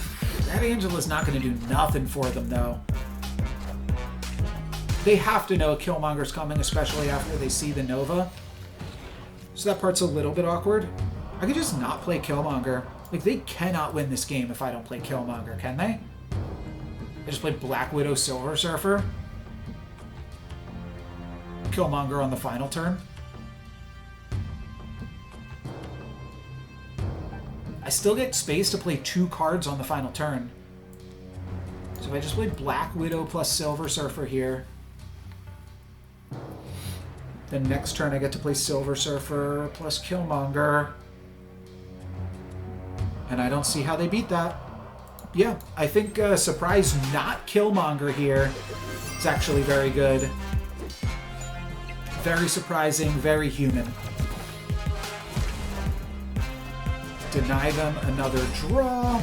S1: That Angela's not going to do nothing for them though. They have to know Killmonger's coming, especially after they see the Nova. So that part's a little bit awkward. I could just not play Killmonger. Like, they cannot win this game if I don't play Killmonger, can they? I just play Black Widow Silver Surfer. Killmonger on the final turn. I still get space to play 2 cards on the final turn. So if I just play Black Widow plus Silver Surfer here, then next turn I get to play Silver Surfer plus Killmonger. And I don't see how they beat that. Yeah, I think surprise not Killmonger here is actually very good. Very surprising, very human. Deny them another draw.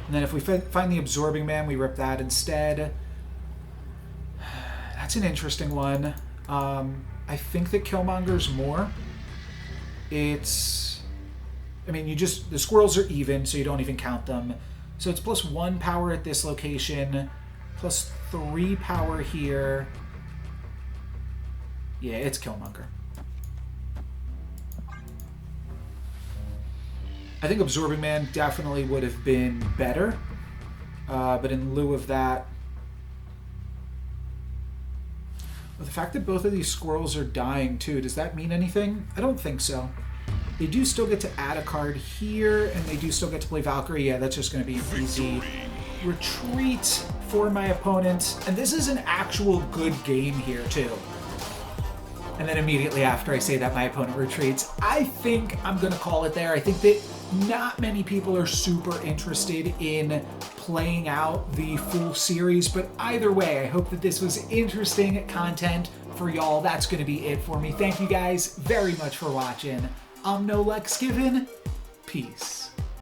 S1: And then if we find the Absorbing Man, we rip that instead. That's an interesting one. I think that Killmonger's more. It's... I mean, the squirrels are even, so you don't even count them. So it's plus 1 power at this location, plus 3 power here. Yeah, it's Killmonger. I think Absorbing Man definitely would have been better. But in lieu of that... Well, the fact that both of these squirrels are dying, too, does that mean anything? I don't think so. They do still get to add a card here, and they do still get to play Valkyrie. Yeah, that's just going to be an easy retreat for my opponent. And this is an actual good game here, too. And then immediately after I say that, my opponent retreats. I think I'm going to call it there. I think that not many people are super interested in playing out the full series, but either way, I hope that this was interesting content for y'all. That's going to be it for me. Thank you guys very much for watching. I'm NoLucksGiven. Peace.